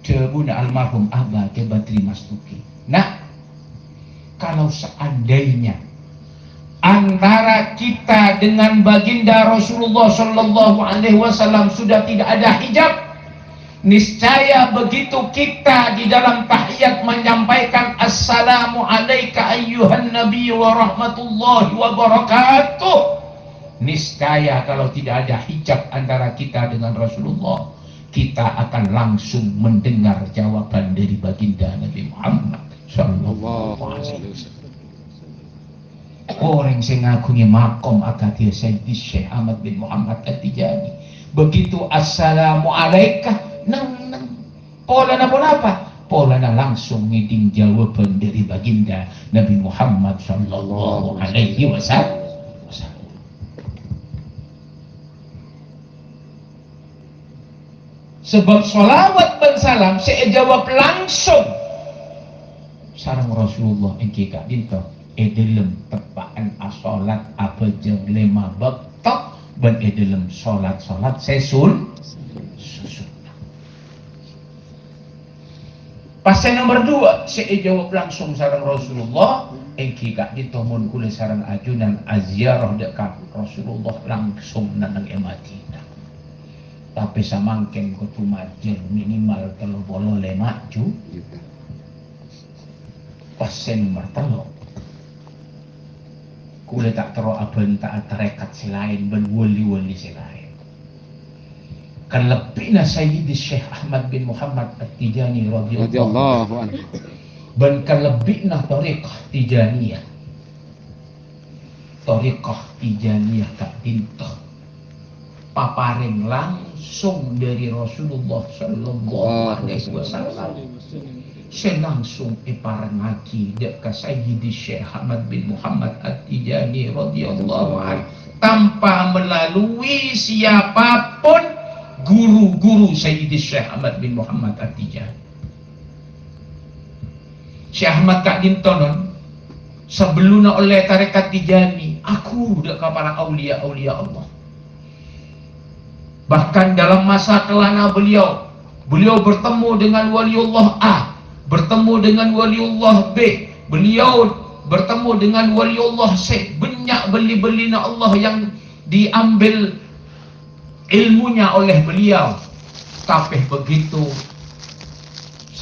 Cebuna almarhum Abah ke Batri Mastuki. Nah, kalau seandainya antara kita dengan baginda Rasulullah sallallahu alaihi wasallam sudah tidak ada hijab, niscaya begitu kita di dalam tahiyat menyampaikan assalamu alayka ayyuhan nabiyyu wa rahmatullahi wa barakatuh, niscaya kalau tidak ada hijab antara kita dengan Rasulullah, kita akan langsung mendengar jawaban dari baginda Nabi Muhammad sallallahu alaihi wasallam. Orang yang ngakunya makom akadir Sayyidi Syekh Ahmad bin Muhammad At-Tijani, begitu assalamu alaika nang pola na apa? Pola na langsung ngiding jawaban dari baginda Nabi Muhammad sallallahu alaihi wasallam. Sebab solawat dan salam saya jawab langsung sarang Rasulullah engke kak dinto dalam tepaan asolat apa jeung lema bektok ban dalam solat sesul susun. Pasal nomor 2 saya jawab langsung sarang Rasulullah engke kak dinto mun kula sarang ajunan aziarah dekat Rasulullah langsung nang Madinah. Tapi samangken kutu majir minimal kalau boleh maju pasen martelo kule tak tero aben tak terekat selain ben wali-wali selain kan lebihna Sayyidi Syekh Ahmad bin Muhammad At-Tijani radhiyallahu anhu ben kan lebihna tariqah Tijaniyah tak dintah paparing langsung dari Rasulullah sallallahu alaihi wasallam. Saya langsung iparangaki dekat Sayyidi Syekh Ahmad bin Muhammad At-Tijani radhiyallahu anhu tanpa melalui siapapun guru-guru Sayyidi Syekh Ahmad bin Muhammad At-Tijani. Syekh Ahmad kak dintonon sebelumnya oleh tarekat Tijani aku dekat para aulia-aulia Allah. Bahkan dalam masa kelana beliau bertemu dengan waliullah A, bertemu dengan waliullah B, beliau bertemu dengan waliullah C. Banyak beli-belina Allah yang diambil ilmunya oleh beliau. Tapi begitu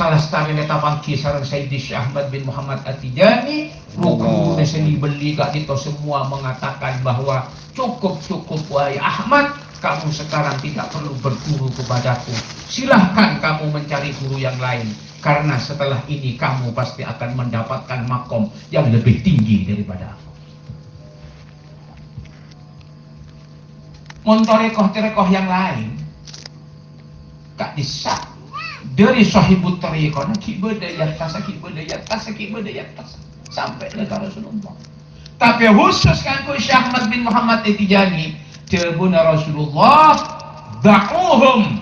salah setari neta pangki sarang Sayyidi Syekh Ahmad bin Muhammad At-Tijani ruku seni beli kak itu semua mengatakan bahwa cukup wahai Ahmad, kamu sekarang tidak perlu berguru kepadaku, silahkan kamu mencari guru yang lain, karena setelah ini kamu pasti akan mendapatkan makom yang lebih tinggi daripada aku. Montorekoh-terekoh yang lain kak disak dari sahibut tariqah kibadayat tas sampai ke Rasulullah. Tapi khusus kanggo Syekh Ahmad bin Muhammad At-Tijani, debuna Rasulullah, da'uhum,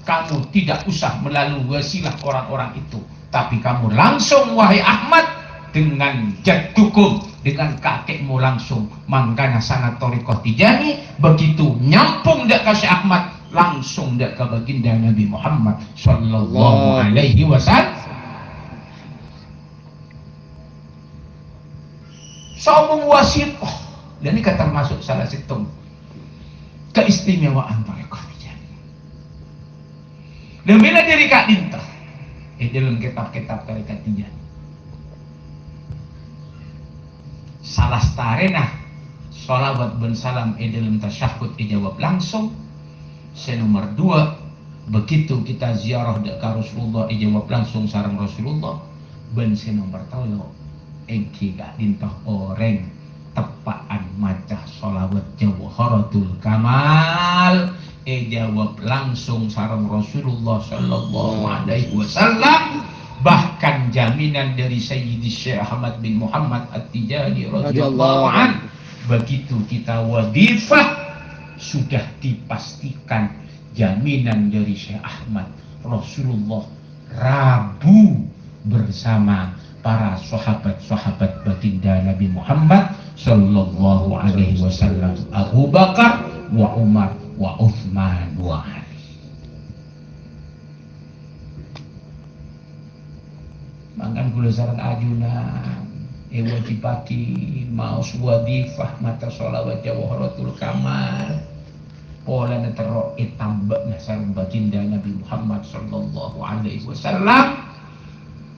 kamu tidak usah melalui wasilah orang-orang itu, tapi kamu langsung wahai Ahmad dengan jaddukum, dengan kakekmu langsung. Makanya sangat tariqah Tijani begitu nyampung dak ka Syekh Ahmad, langsung dak ke baginda Nabi Muhammad sallallahu alaihi wasallam. Saumung wasithah, dan ini termasuk salah satu keistimewaan tariqah Tijani. Dan bila diri kak dinta dalam kitab-kitab tariqah Tijani, salah starena sholawat ben salam dalam tasyahud dijawab langsung. Nomor 2, begitu kita ziarah dekat Rasulullah dijawab langsung sareng Rasulullah. Ben nomor 3, gak dintah orang tepaan maca sholawat Jawharatul Kamal jawab langsung sareng Rasulullah sallallahu alaihi wasallam. Bahkan jaminan dari Sayyidi Syekh Ahmad bin Muhammad At-Tijani radhiyallahu an, begitu kita wadifah sudah dipastikan jaminan dari Syekh Ahmad, Rasulullah Rabu bersama para sahabat-sahabat baginda Nabi Muhammad sallallahu alaihi wasallam, Abu Bakar wa Umar wa Uthman wa Ali. Mangkan kula sareng ajunan wajibati maus wadifah mata sholawat Jawharatul Kamal pola netero tambah sareng baginda Nabi Muhammad sallallahu alaihi wasallam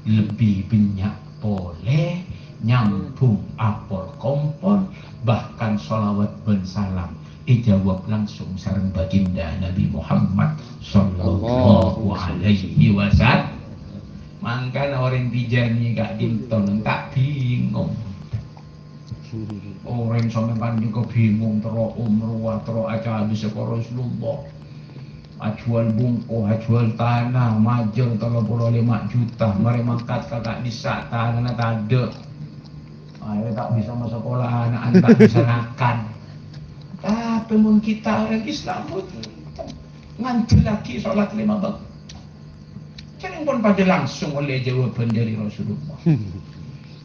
lebih banyak boleh nyambung apor kompon, bahkan sholawat ben salam dijawab langsung sareng baginda Nabi Muhammad sallallahu alaihi wasallam. Mangkan orang Tijani gak dinton tak bingung. Orang sampean juga bingung tero umroh tero aja habis ke Rasulullah. Ajual bungko, ajual tanah, majeng 35 juta, mari mangkat kakak disak tanah tade. Ayo tak bisa masuk sekolah, anak tak bisa makan. Tapi mun kita orang Islam pun nganti lagi sholat 5 waktu. Jangan pun pada langsung oleh jawaban dari Rasulullah.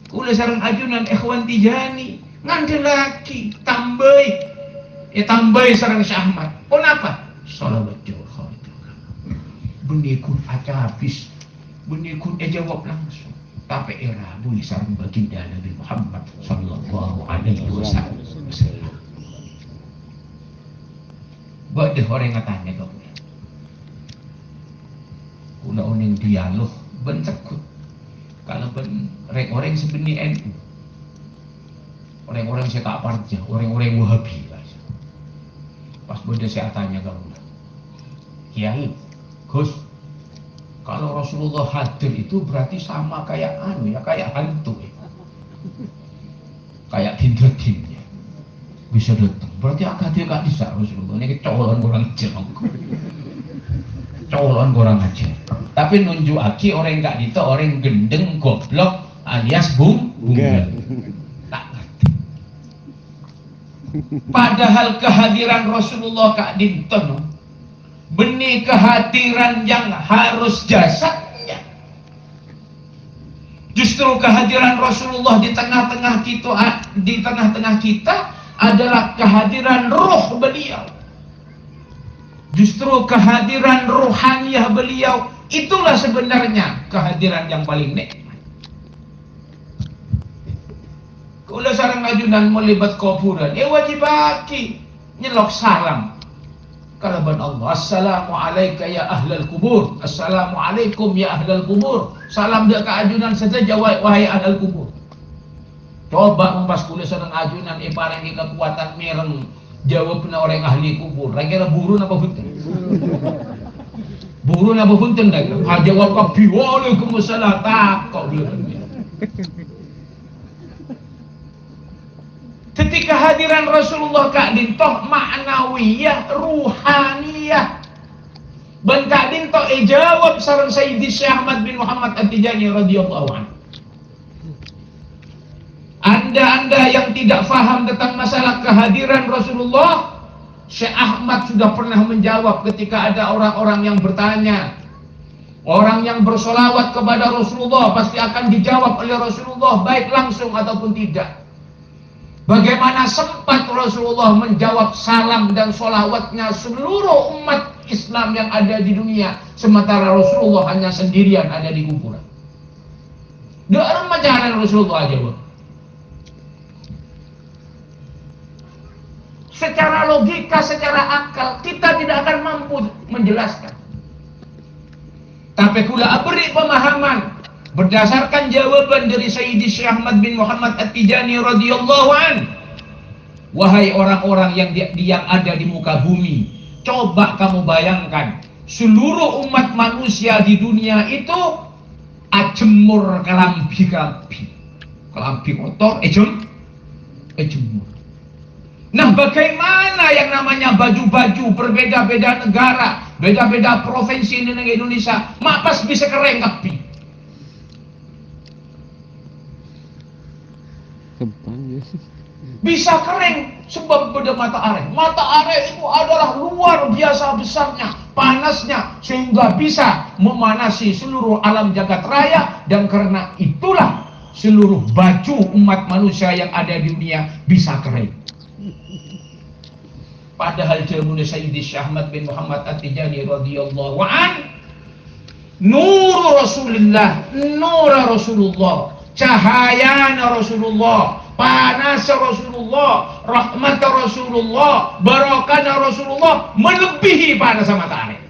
Kula sareng ajunan ikhwan Tijani nganti lagi tambahi sareng Syekh Ahmad. Pun apa? Sholawat Jawharatul Kamal. Benikun aja habis, benikun jawab langsung. Tapi Rabu sareng baginda Nabi Muhammad sallallahu alaihi wasallam. Buat deh orang ngatanya kau. Kula oning dialog ben tekut kalau ben orang sebenarnya NU, orang-orang saya tak parja, orang-orang Wahabi lah. Pas benda saya tanya kamu, Kiai, Gus, kalau Rasulullah hadir itu berarti sama kayak kayak hantu kayak dindretinnya bisa datang, berarti dia gak bisa Rasulullah ini kecolongan kurang jerong. Colon kurang aja. Tapi nunjuk aki orang gak dito, orang gendeng goblok alias bunggal. Tak ngerti. Padahal kehadiran Rasulullah kak dinten benih kehadiran yang harus jasadnya. Justru kehadiran Rasulullah di tengah-tengah kita adalah kehadiran roh beliau. Justru kehadiran ruhaniyah beliau itulah sebenarnya kehadiran yang paling nikmat. Kula sareng ajunan melibat kuburan, wajib aki nyelok salam kalaban Allah. Assalamualaikum ya ahlal kubur. Assalamualaikum ya ahlal kubur. Salam dia ke ajunan saja jawab wahai ahlal kubur. Coba mempas kulis senang ajunan parang kekuatan mereng jawab na orang ahli kubur. Kira burun apa punten? Burun apa punten dah? Jawab kapi waalaikumsalam tak kok belum. Ketika hadiran Rasulullah Kak Dintoh maknawiyah, ruhaniyah. Dan Kak Dintoh jawab sarang Sayyidi Syekh Ahmad bin Muhammad At-Tijani radhiyallahu anhu. Anda yang tidak faham tentang masalah kehadiran Rasulullah, Syekh Ahmad sudah pernah menjawab ketika ada orang-orang yang bertanya. Orang yang bersolawat kepada Rasulullah pasti akan dijawab oleh Rasulullah baik langsung ataupun tidak. Bagaimana sempat Rasulullah menjawab salam dan solawatnya seluruh umat Islam yang ada di dunia, sementara Rasulullah hanya sendirian ada di kuburan. Dalam ajaran Rasulullah aja, Bang. Secara logika, secara akal, kita tidak akan mampu menjelaskan. Tapi kula beri pemahaman berdasarkan jawaban dari Sayyidi Syekh Ahmad bin Muhammad At-Tijani radhiyallahu an. Wahai orang-orang yang ada di muka bumi, coba kamu bayangkan seluruh umat manusia di dunia itu ajemur kelambi kotor, ejemur. Nah, bagaimana yang namanya baju-baju berbeda-beda negara, beda-beda provinsi di Indonesia, mapas bisa kering kapi. Bisa kering sebab beda matahari. Matahari itu adalah luar biasa besarnya, panasnya, sehingga bisa memanasi seluruh alam jagat raya. Dan karena itulah seluruh baju umat manusia yang ada di dunia bisa kering. Padahal jamun Sayyidi Syekh Ahmad bin Muhammad At-Tijani radhiyallahu an, nur Rasulullah, nur Rasulullah, cahaya Rasulullah, panas Rasulullah, rahmat Rasulullah, barakah Rasulullah melebihi panas matahari.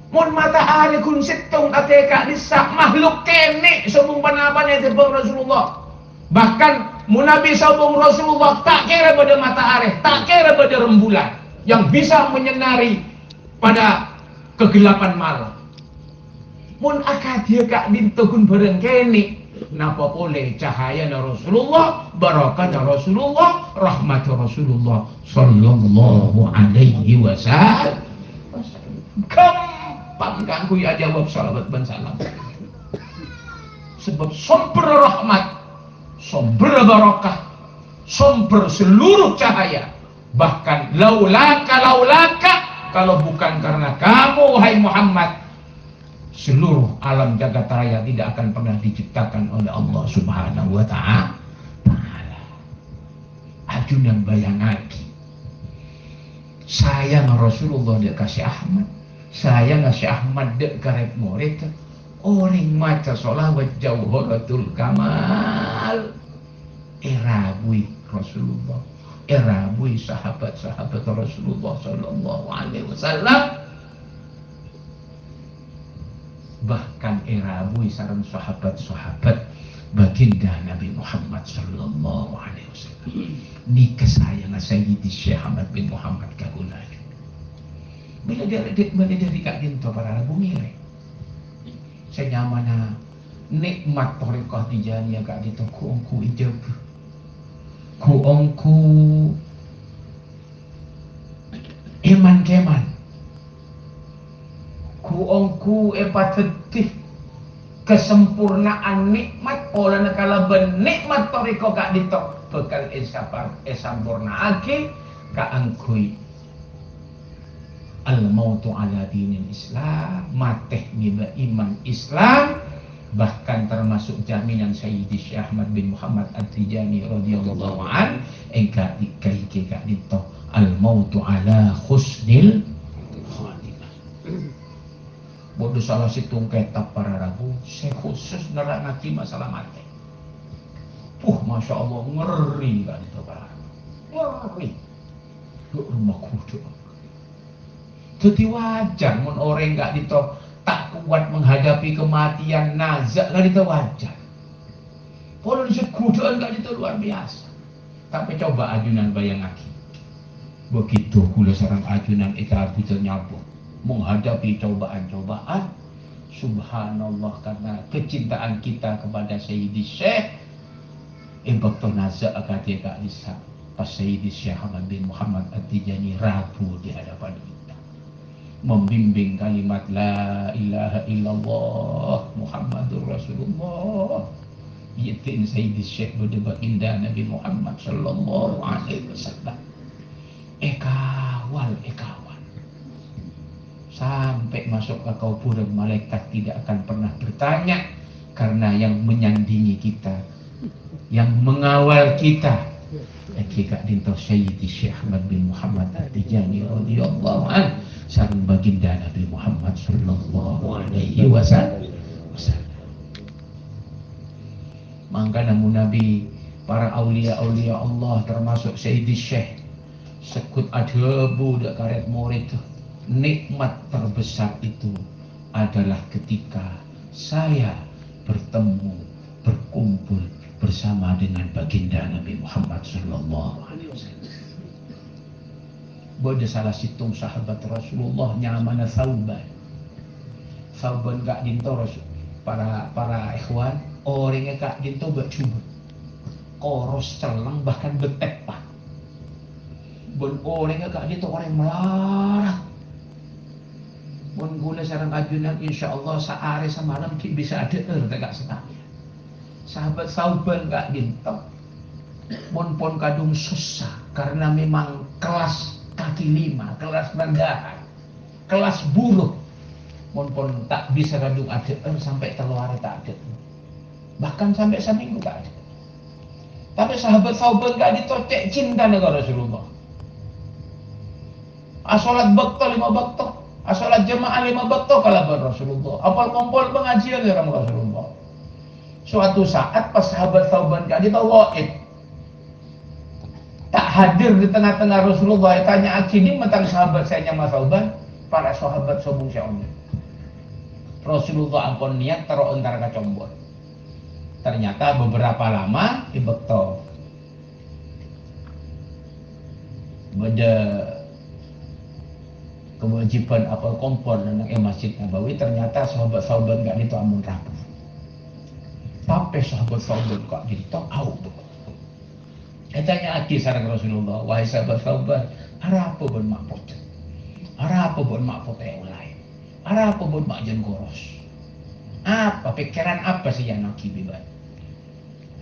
Mun matahari kun situng akeka disak makhluk kene sabung panapan itu Rasulullah. Bahkan mun Nabi sabung Rasulullah tak kira pada matahari, tak kira pada rembulan yang bisa menyinari pada kegelapan malam. Mun akad dia kak dintukun bareng kene, napa boleh cahaya Rasulullah, barakah Rasulullah, rahmat Rasulullah sallallahu alaihi wasallam. Gampang ku ya jawab salawat dan salam. Sebab sumber rahmat, sumber barakah, sumber seluruh cahaya. Bahkan laulaka, kalau bukan karena kamu wahai Muhammad, seluruh alam jagat raya tidak akan pernah diciptakan oleh Allah Subhanahu wa ta'ala. Ajunan bayang lagi. Sayang Rasulullah dia kasih Ahmad. Saya ngasih Ahmad dek karep murid orang maca sholawat jauharatul kamal erabui Rasulullah, erabui sahabat-sahabat Rasulullah sallallahu alaihi wasallam, bahkan erabui sareng sahabat-sahabat baginda Nabi Muhammad sallallahu alaihi wasallam. Ni kesayangan Sayyidi Syekh Ahmad bin Muhammad Kabulaj. Bila dari Kak Dinto para bumi ni, saya nyamana nikmat Thariqah Tijaniyah Kak Dinto kuongku ijab, kuongku iman keman, kuongku empatetik kesempurnaan nikmat oleh nakala nikmat Thariqah Kak Dinto bekal esampurna ake Kak angkui al-mautu ala dinil Islam, mateh ngiba iman Islam, bahkan termasuk jaminan Sayyidi Syekh Ahmad bin Muhammad At-Tijani radhiyallahu an engka dikaike ka dito al-mautu ala husnil khatimah. Bodoh salah situng kitab para rabu, saya khusus nerangake masalah mati. Masya Allah, ngeri kan itu barang. Ngeri. Ke rumah kuda. Jadi wajar, mun orang nggak dito tak kuat menghadapi kematian nazak nggak dito wajar. Kalau disebut kudaan nggak dito luar biasa. Tapi coba ajunan bayang lagi. Begitu kula sarang ajunan ika betul nyabut menghadapi cobaan-cobaan. Subhanallah, karena kecintaan kita kepada Sayyidi Syekh Ibakto Nazak akadnya Kak Lisa pas Sayyidi Syekh Ahmad bin Muhammad At-Tijani rabu di hadapan kita membimbing kalimat la ilaha illallah Muhammadur Rasulullah yatin Sayyidi Syekh baginda Nabi Muhammad sallallahu alaihi wasallam ekawal sampai masuk ke kuburan malaikat tidak akan pernah bertanya, karena yang menyandingi kita, yang mengawal kita Kak Dinto Sayyidi Syekh Ahmad bin Muhammad At-Tijani radhiyallahu anhu sareng baginda Nabi Muhammad sallallahu alaihi wasallam. Mangka namun Nabi, para aulia-aulia Allah termasuk Sayyidi Syekh sekut adhebu dak karet murid. Nikmat terbesar itu adalah ketika saya bertemu, berkumpul bersama dengan baginda Nabi Muhammad sallallahu alaihi wasallam. Bada salah situng sahabat Rasulullah nyamana Thauban. Thauban Kak Dinto para ikhwan, orangnya Kak Dinto bercuma. Koros celeng bahkan betepak. Bon orangnya Kak Dinto orang melarang. Mun gula sarang ajunan insyaallah sehari semalam bisa ada tegak sekali. Sahabat Thauban Kak Dinto mun pon kadung susah karena memang kelas kaki lima, kelas rendahan, kelas buruh. Mun pon tak bisa kadung ada sampai telur tak ada. Bahkan sampai seminggu tak ada. Tapi sahabat Thauban Kak Dinto cek cinta dengan Rasulullah. Asolat bakto 5 bakto. Asalat jemaah 5 bakto kalaban Rasulullah. Apal kompol pengajian dengan Rasulullah. Suatu saat pas sahabat Thauban Kak Dinto waid tak hadir di tengah-tengah Rasulullah, tanya akini tentang sahabat saya Mas Thauban, para sahabat sobung syaum. Rasulullah ampun niat taruh entar kacombon. Ternyata beberapa lama di bakto beda kewajiban apal kompor dan Masjid Nabawi, ternyata sahabat Thauban Kak Dinto amun rapuh. Tapi sahabat Thauban Kak Dinto au tuh. Katanya aki sareng Rasulullah, wahai sahabat Thauban, apa pun makpot. Apa pun makpot yang lain. Apa pun makjen goros. Apa pikiran apa sih yang aki bibat?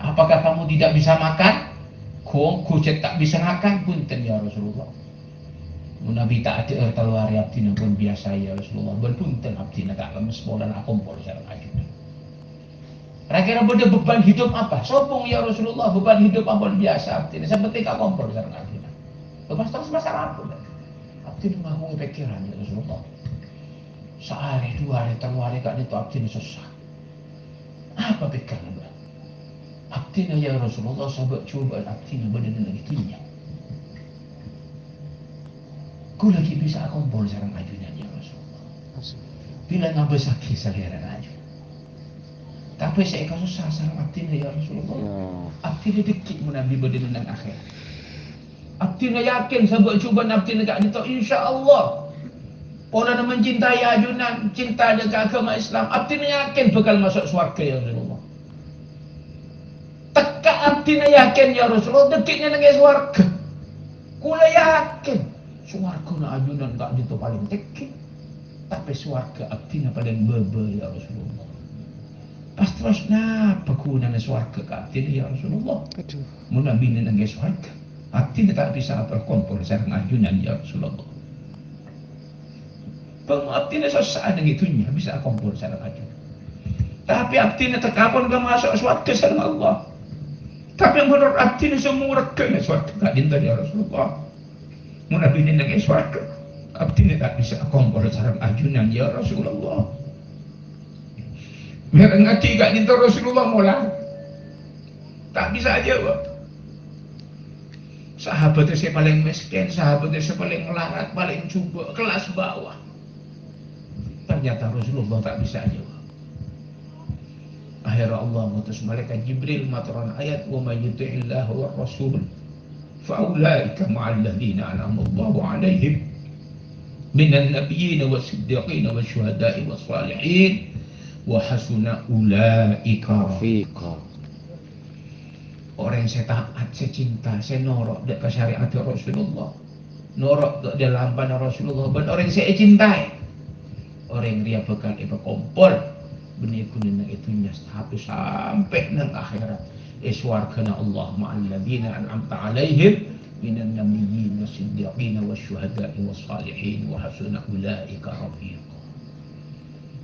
Apakah kamu tidak bisa makan? Kucet tak bisa makan, punten ya Rasulullah. Nabi tak ada telur abdina pun biasa ya Rasulullah. Berpunten abdina tak lemes bolan akompol sareng ajudan. Kira-kira beban hidup apa? Sopung ya Rasulullah, beban hidup ampun biasa abdina. Seperti kak kompol sareng abdina. Lepas terus masalah apa? Abdina ngomong pikiran ya Rasulullah. Sehari, 2 hari, 3 hari kak itu abdina susah. Apa pikiran? Abdina ya Rasulullah, sahabat coba abdina benar-benar gitunya. Ku lagi bisa kumpul sareng ajunan ya Rasulullah. Bila nggak bisa kisah lihat aju. Tapi saya kasusah sareng abdina ya Rasulullah. Abdina dikit Nabi benar akhir. Abdina yakin sahabat coba abdina Kak Dinto insya Allah. Orang yang mencintai ajunan, cinta dengan agama Islam, abdina yakin bakal masuk surga ya Rasulullah. Teka abdina yakin ya Rasulullah, dekiknya dengan surga. Kula yakin. Suarga na ajunan Kak Dinto paling teki, tapi suarga abdina paling bebe ya Rasulullah. Pas terus napa guna na suarga Kak abdina ya Rasulullah. Muna bini na nga suarga abdina tak bisa berkumpul sareng ajunan ya Rasulullah. Pang abdina sasaan ng itunya bisa kumpul sareng ajunan. Tapi abdina tekapon ka masuk suarga sareng Allah. Tapi menurut abdina semua rega na suarga Kak Dinto ya Rasulullah. Muna binin ng iswarga abdina tak bisa kumpul sareng ajunan ya Rasulullah. Meron nga tiga dito Rasulullah mula. Tak bisa jawab. Sahabatnya saya paling miskin, sahabatnya saya paling melarat, paling coba, kelas bawah. Ternyata Rasulullah tak bisa jawab. Akhirnya Allah mutus malaikat Jibril maturan ayat wa may yuti'illahu wa rasul fa ulaika ma'al ladzina an'ama Allahu 'alaihim minan nabiyyin was-siddiqin wasyuhada'i was-shalihin wa hasuna ulaika rafiqa. Orang yang saya taat, saya cinta, saya norok dekat syariat Rasulullah, norok dekat lamban Rasulullah, dan orang yang saya cintai, orang yang dia bakal kompol benih kuning itu nyas sampai nang akhirat iswarkana Allah ma'al ladzina an'amta 'alaihim minan nabiyyin was-siddiqin wasyuhada'i was-shalihin wa hasuna ulaika rafiqa.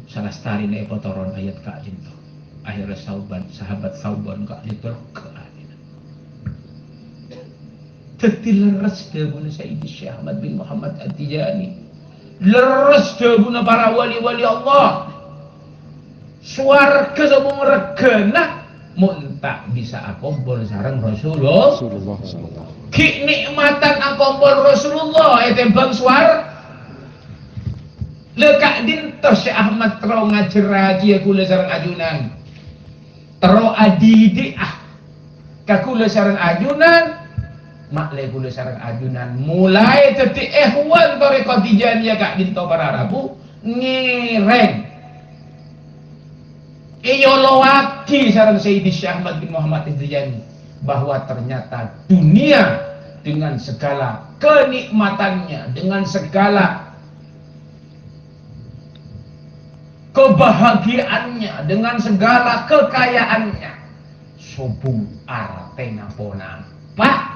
Salah stari na ipotoron ayat ka jinto. Akhirnya sahabat Sauban ka dito ka. Teti leres dahulu Sayyidi Syekh Ahmad bin Muhammad At-Tijani. Leres dahulu para wali-wali Allah. Swarga sabung regana mun tak bisa akompol sareng Rasulullah sallallahu. Ki nikmatan akompol Rasulullah tembang swar. Lekak dintos Syekh Ahmad tero ngajar haji kula sareng ajunan. Tero adidiah kakula sareng ajunan. Maklai kula sareng ajunan mulai teti ehwan tarekat Tijaniyah kak dinto para Rabu ngireng Iyolowaki sareng Sayyidi Syekh Ahmad bin Muhammad At-Tijani bahwa ternyata dunia dengan segala kenikmatannya, dengan segala kebahagiaannya, dengan segala kekayaannya, sobung artena ponampak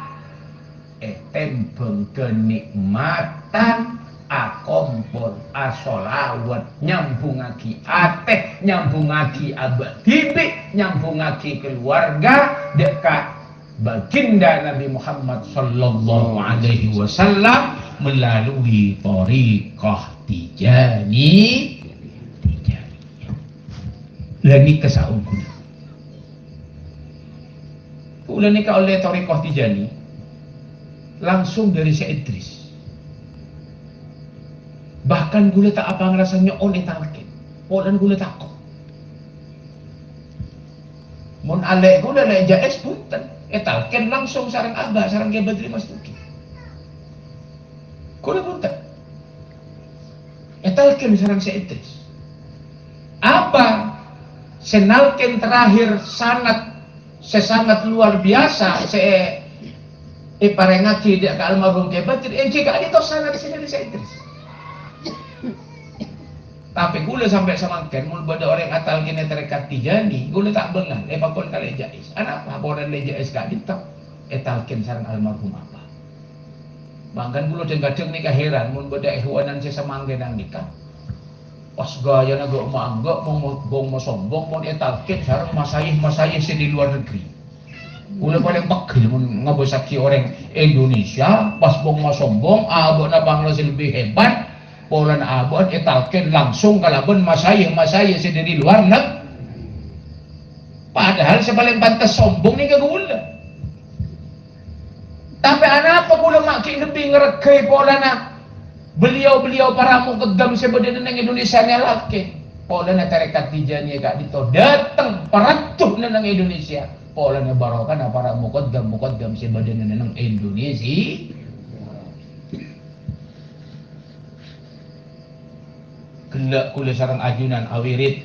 tembeng kenikmatan akompol asolawat nyambungaki ateh nyambungaki abad tibi nyambungaki keluarga dekat baginda Nabi Muhammad sallallahu alaihi wasallam melalui thariqah Tijani. Lagi kesaung kula nikah oleh thariqah Tijani langsung dari Syekh Idris. Bahkan gula tak apa ngerasanya on etalkin. Polan gula takut. Mun alek gula lek jais punten. Etalkin langsung sarang abah, sarang Kiai Badri Mas Duki. Gula punten. Etalkin sarang Syekh Idris. Apa? Senalkin terakhir sangat luar biasa. Parengaki dia ke almarhum Kiai Badri. Jika itu sangat di sini Syekh Idris. Tapi gula sampai semakin mun bada orang atal kene tarekat Tijani gula tak bengal pakon kali jais anak apa boran le jais ka ditok etalkin sareng almarhum apa bangkan gula kadang nikah heran mun bada ihwanan sesamangge nang nikah pas gaya na go mangga mau sombong mun etalkin sareng masayih di luar negeri gula paling pegel mun ngabosaki orang Indonesia pas mau sombong abona Bangladesh lebih hebat polan abon etalken langsung kalaban masayih dari luar negeri. Padahal sepaling pantas sombong ni kagula. Tapi anak apa gula makin lebih ngeregai polana beliau para mukaddam sebadan nang Indonesia ni laki. Polana tarekat Tijani gak dito datang peratuh nang Indonesia. Polana barokah para mukaddam sebadan nang Indonesia. Gelak kula sareng ajunan awirit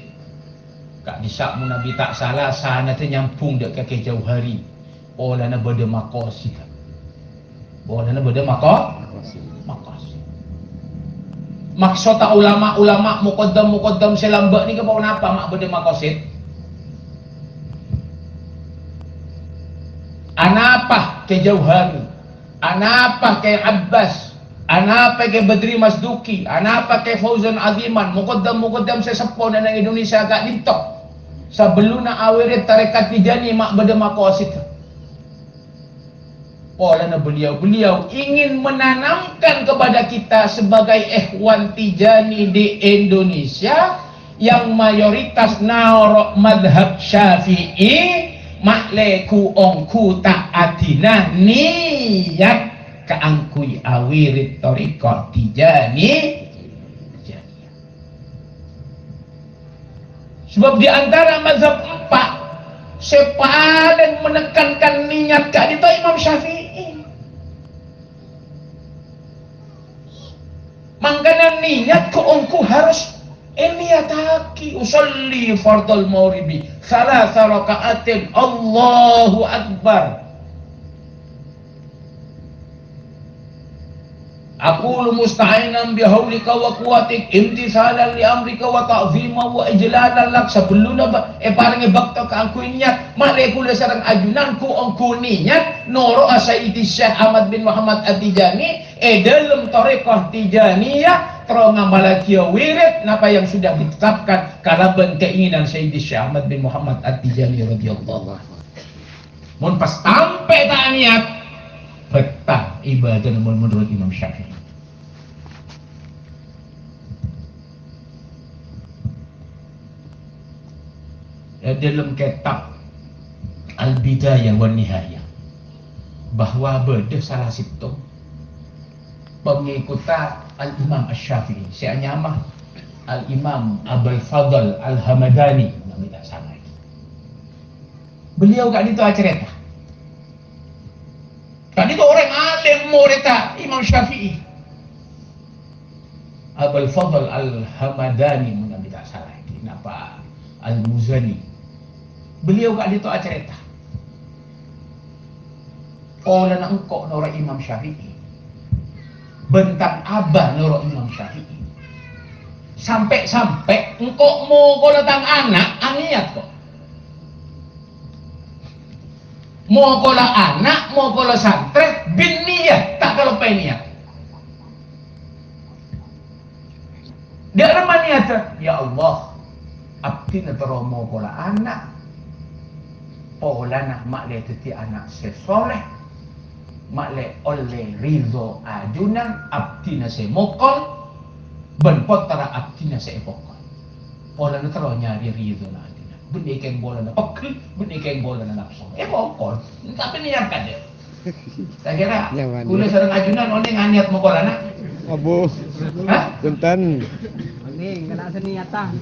kak disak mun nabi tak salah sana teh nyambung dek ke Jauhari polana bade makosid polana bade makosid maksud ulama muqaddam selamba ni kepaun apa mak bade makosid anapa ke Jauhari anapa ke Abbas anapa ke Badri Mas Duki, anapa ke Fauzan Aziman, mukaddam sesepuh dan Indonesia agak ditok. Sebelumnya awirit tarekat Tijani mak bade makosid. Polana beliau ingin menanamkan kepada kita sebagai ikhwan Tijani di Indonesia yang mayoritas narok madhab Syafi'i, makle ku ongku tak adina niat keangkui awirit toriko tijani. Sebab di antara mazhab 4 sepadan menekankan niat kak itu Imam Syafi'i. Mangkana niat ku ongku harus niataki usolli fardal maghribi thalatha raka'atin Allahu Akbar. Aqulu musta'inan bihaulika wa quwwatik imtithalan li amrika wa ta'zima wa ijlalan lak. Sebelum paringi bakta ka angku niat male kula sareng ajunan ku angku niat noro Sayyidi Syekh Ahmad bin Muhammad At-Tijani dalam thariqah Tijaniyah tro ngamalaki wirid napa yang sudah ditetapkan kalaban keinginan Sayyidi Syekh Ahmad bin Muhammad At-Tijani radhiyallahu anhu. Mun pas sampai ta niat betah ibadah menurut Imam Syafi'i. Dalam kitab Al-Bidayah wa Nihayah bahwa beda salah situ pengikuta Al-Imam Asy-Syafi'i saya nyamah Al-Imam Abul Fadl Al-Hamadani nama tak salah. Beliau kat itu cerita kan itu orang alim murid Imam Syafi'i. Abul Fadl Al-Hamadani nama tak salah kenapa Al-Muzani. Beliau kat itu cerita oleh nak engkau nora Imam Syafi'i bentang abah nora Imam Syafi'i sampai engkau mau kau datang anak aniat kok mau kau anak mau kau santri bin niat tak kalau niat dia nama niat ya Allah abdi nataro mau kau anak pola nak makle teti anak sesoleh makle oleh ridho ajunan abdina se mokol ben potara abdina se epokol pola na taro nyari ridho na adina benih keng bola na pekil benih keng bola na nafsu mokol tapi niat kaje tak kira kula sareng ajunan one nganiat mokol anak abu hah punten ini kena seniatan.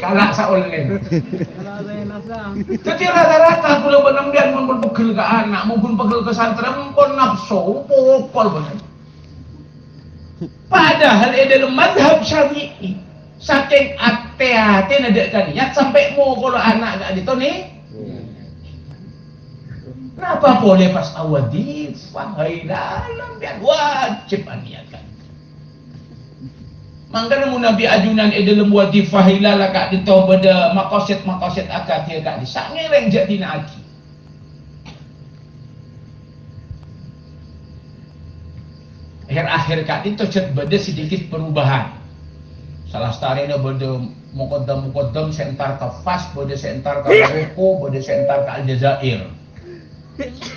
Kalak sa online. Kalau saya nafsu. Jadi rata-rata kula benambian mun pegel ke anak, mun pegel ke santri mun nafsu pokol bener. Padahal dalam mazhab Syafi'i saking ate-ate nedekkan niat sampai mau kalau anak gak gitu nih. Kenapa boleh pas awadif, wahai dalam biar wajib niatkan. Mangkana mun nabi ajunan dalam wadifah hilala kak dito beda makoset akad dia kak di sangereng jadi aki. Akhir kak dito cet beda sedikit perubahan. Salah starina beda muqaddam sentar ke Fas, beda sentar ke Maroko, beda sentar ke Aljazair.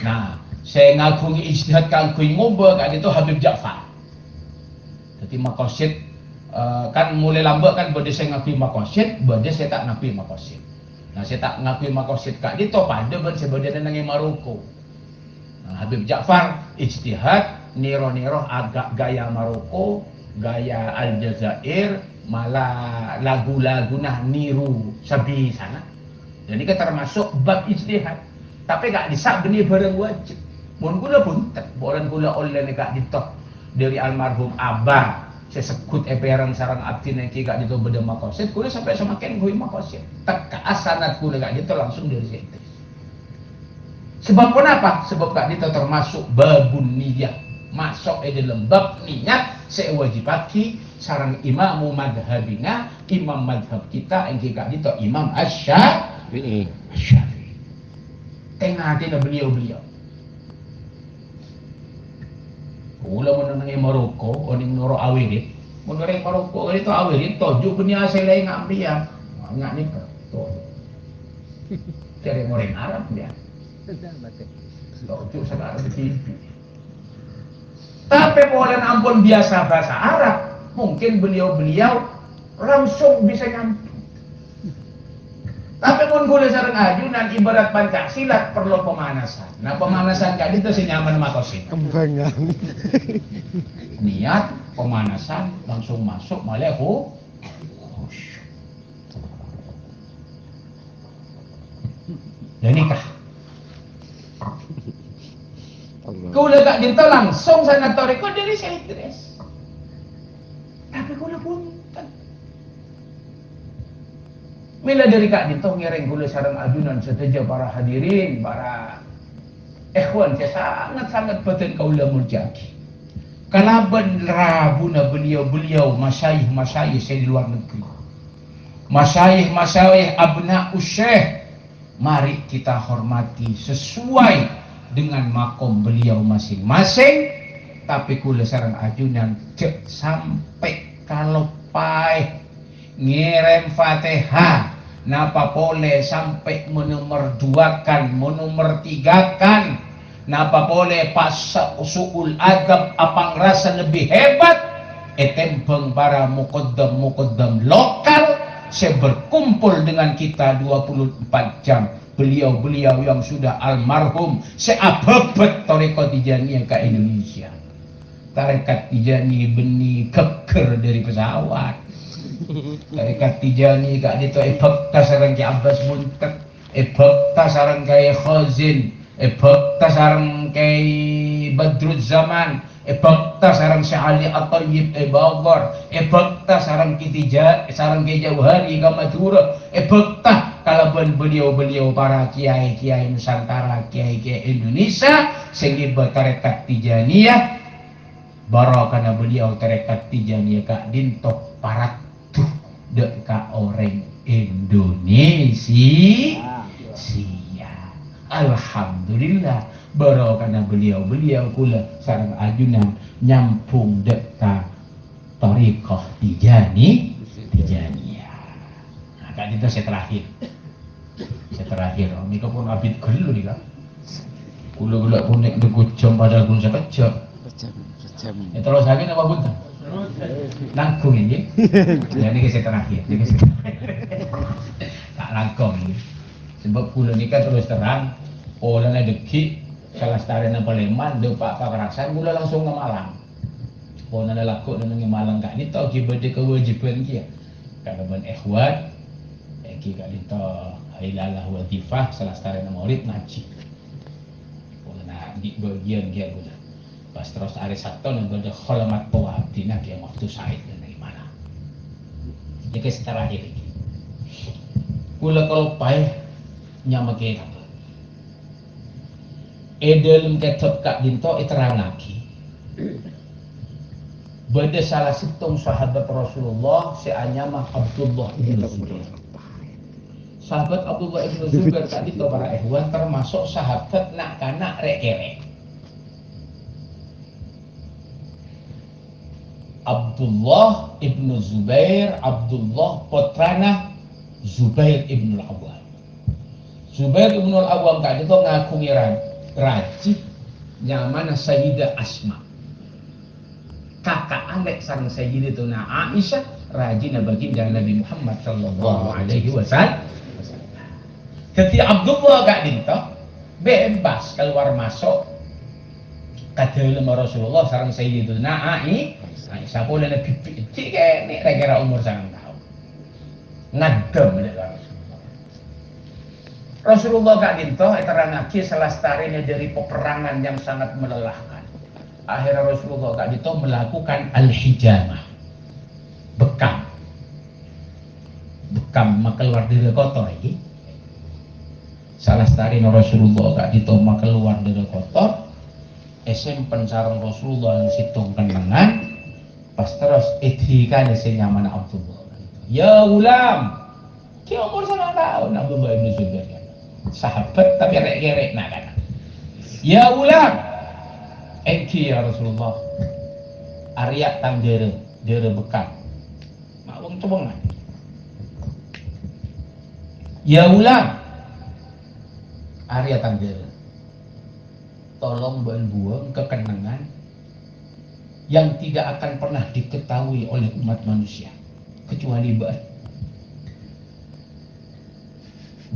Nah, saya ngakungi ijtihad kangkui ngoba kak dito Habib Ja'far. Jadi makoset kan mulai lambat kan bade saya ngakui makosid, bade saya tak ngakui makosid. Nah saya tak ngakui makosid kak dito pada ben saya bade nangi Maroko. Nah, Habib Ja'far ijtihad niro agak gaya Maroko, gaya Aljazair, malah lagu-lagu nah niru sabi sana. Jadi kan termasuk bab ijtihad. Tapi gak disak benih bareng wajib. Mun kula pun tak bolan kula oleh kak dito dari almarhum Abah. Saya sekut eperan sarang abdi niki gak dito beda makosid, kula sampai semakin gue makosid. Teka asanat kula gak dito langsung dari situ. Sebab kenapa? Sebab gak dito termasuk babun niyah. Masuk dalam bab niat saya wajibaki sarang imamu madhabina, imam madhab kita yang gak dito Imam Asy-Syafi'i. Tengah hati beliau-beliau. Kula menenangi Maroko, oning noro awirit. Menurut Maroko itu awirit, toju punya selai ngambian, nggak nikah. Toju. Cari orang Arab dia. Toju sekarang di TV. Tapi boleh ampun biasa bahasa Arab, mungkin beliau-beliau langsung bisa nyambung. Tapi mun kula sareng ajunan ibarat Pancasila perlu pemanasan. Nah, pemanasan kali itu senyaman makosin. Kembangan. Niat, pemanasan, langsung masuk malah khusyuk. Dan nikah. Kula gak dinto langsung sana toriko dari saya Idris. Tapi kula punten. Mila dari Kak Dinto ngereng kula sareng ajunan seteja para hadirin, para ikhwan, saya sangat-sangat betul kaula muljaki. Kalaban rabuna beliau-beliau masyayikh-masyayikh saya di luar negeri. Masyayikh-masyayikh abna'us syekh. Mari kita hormati sesuai dengan makom beliau masing-masing. Tapi kula sareng ajunan cek sampai kalau pai ngirim Fatihah napa boleh sampai menomor duakan, menomor tigakan, napa boleh pas suul adab apang rasa lebih hebat, etempeng para muqaddam lokal, saya berkumpul dengan kita 24 jam. Beliau-beliau yang sudah almarhum, saya abebet Tarekat Tijaniyah ke Indonesia. Tarekat Tijaniyah benih keker dari pesawat. Tarekat Tijani kak dito ibakta sarang kay Abbas Muntak, ibakta sarang kay Khazin, ibakta sarang kay Badruz Zaman, ibakta sarang si Ali At-Tayyib Bagar, ibakta sarang kay Jauhari Madura, ibakta kalaban beliau-beliau para kiai-kiai Nusantara, kiai-kiai Indonesia sehingga tarekat Tijaniyah barakana beliau tarekat Tijaniyah kak dinto parat deka orang Indonesia. Alhamdulillah barakana beliau-beliau kula sareng ajunan nyampung deka Thariqah Tijaniyah. Nah, kan itu saya terakhir. Ini pun abid gelu nih kan. Kula punek dekucom padahal kula sekejap. Ya terus lagi apa bunten? Langkung ini. Ya ini saya terakhir. Tak langkung ini. Sebab kula ni kan terus terang orang deki kalastaren nang Palembang de Pak Kakarasan kula langsung ke Malang. Pon ana laku nang Malang kak ni tau ki bade kewajiban ki. Kalaban ikhwan ki kak dito hilalah wazifah salastaren murid ngaji. Pon ana di bagian ki kula. Pas terus hari Sabtu nang bade khalamat pawadina ki waktu said nang Malang. Jadi setelah ini kula kalau pai nyamake apa? Dalam kitab Kak Dinto iterangake. Bada salah situng sahabat Rasulullah seanyama Abdullah bin Zubair. Sahabat Abdullah bin Zubair Kak Dinto para ikhwan termasuk sahabat nak kanak rek-rek. Abdullah ibn Zubair, Abdullah putrana Zubair ibn al-Awwam. Zubair ibn al-Awwam kak itu ngaku raji nyamana Sayyidah Asma. Kakak anak sang Sayyidatuna Aisyah rajina baginda Nabi Muhammad sallallahu alaihi wasallam. Ketika Abdullah kak dinto bebas keluar masuk ke dalam Rasulullah sareng Sayyidatuna Aisyah boleh lebih kecil nek kira umur 9 tahun. Ngadem dengan Rasulullah kak dinto terangake selastarinya dari peperangan yang sangat melelahkan. Akhirnya Rasulullah kak dinto melakukan al-hijamah. Bekam keluar dari kotor ini. Selastarinya Rasulullah kak dinto keluar dari kotor. Esempen sareng Rasulullah yang situng kenangan. Pas terus idhikane sing nyaman Abdullah. Ya ulam. Ki umur 9 tahun Abdullah bin Zubair. Sahabat tapi rek-rek nak kan. Ya ulam. Engki ya Rasulullah. Arya tang dere bekam. Mak wong tuweng. Ya ulam. Arya tang dere. Tolong buang kekenangan yang tidak akan pernah diketahui oleh umat manusia kecuali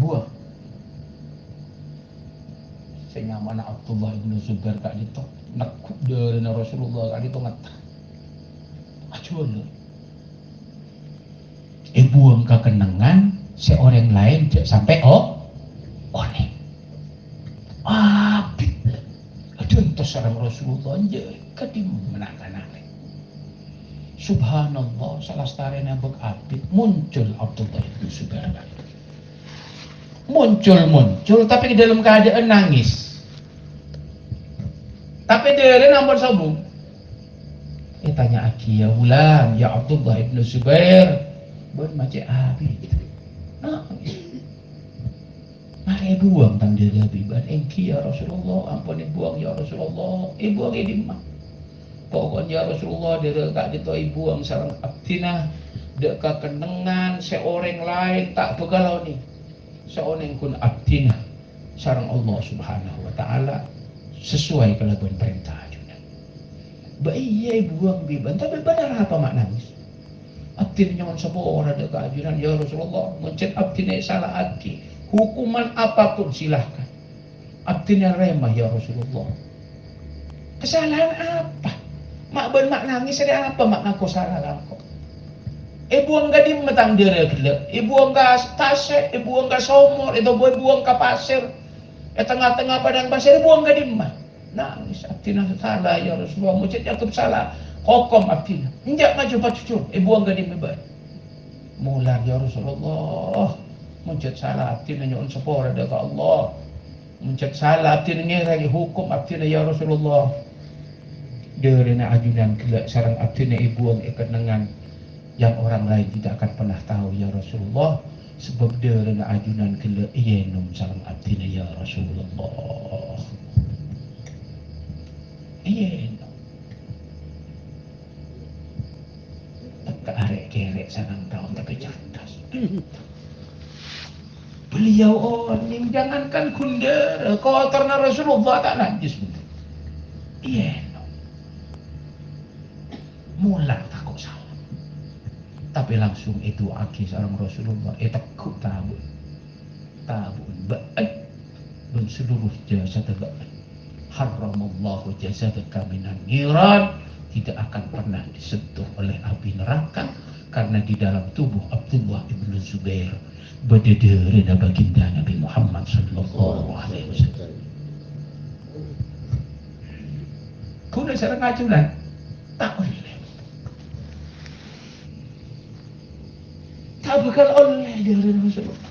buah. Saya mana Abdullah ibn Zubair kak dito nakuk dari Rasulullah kak dito ngata. Acuan. Buang kekenangan seorang lain sampai oleh. Abid. Aduh itu sarang Rasulullah aja kadim menangkan. Subhanallah, salah starena beg abid muncul Abdullah ibn Zubair. Muncul, tapi di dalam keadaan nangis. Tapi dia nampar sabung. Tanya Aki ya ulam, ya Abdullah ibn Zubair, buat macam abid. Nangis. Mari buang tang dia biban. Engki ya Rasulullah, ampun buang ya Rasulullah. Buang dimah. Pokoknya Rasulullah dia tak ditoi buang sarang abdina, dek kekenangan seorang lain tak begalau ni. Seorang kun abdina sarang Allah Subhanahu wa taala sesuai kelakuan perintah ajunan. Iya buang biban, tapi benar apa mak nangis? Abdina nyaman sapa ora dek ajunan ya Rasulullah, mencet abdina salah aki. Hukuman apapun silahkan. Abdina remah ya Rasulullah. Kesalahan apa? Mak ben mak nangis ada apa mak ngaku salah langkau. Buang ka di matang dire gila. Buang ka tase, buang ka somor, buang ka pasir. Tengah-tengah padang pasir buang ka di mah. Nangis abdina salah ya Rasulullah, mucet Yakub salah. Hukum abdina. Enjak maju pacucur, buang ka di mebah. Mular ya Rasulullah. Muncet salah abdina nyon sepora dekat Allah. Muncet salah abdina ngeragi hukum abdina ya Rasulullah. Derena ajunan kelak sarang abdina buang kekenangan yang orang lain tidak akan pernah tahu ya Rasulullah, sebab derena ajunan kelak yenum sarang abdina ya Rasulullah. Yenum. Tak arek kerek sarang tahun tapi cerdas. Beliau orang jangankan kunder, kau karena Rasulullah tak najis betul. Yenum. Mular takut salah. Tapi langsung itu aki sarang Rasulullah takut tabun ba'ad dan seluruh jasad ba'ad haramallahu jasadaka minan niran, tidak akan pernah disentuh oleh api neraka karena di dalam tubuh Abdullah ibn Zubair berdederina baginda Nabi Muhammad sallallahu alaihi wasallam. Kuna sarang ajunan tak boleh. Tak bakal oleh dari Rasulullah.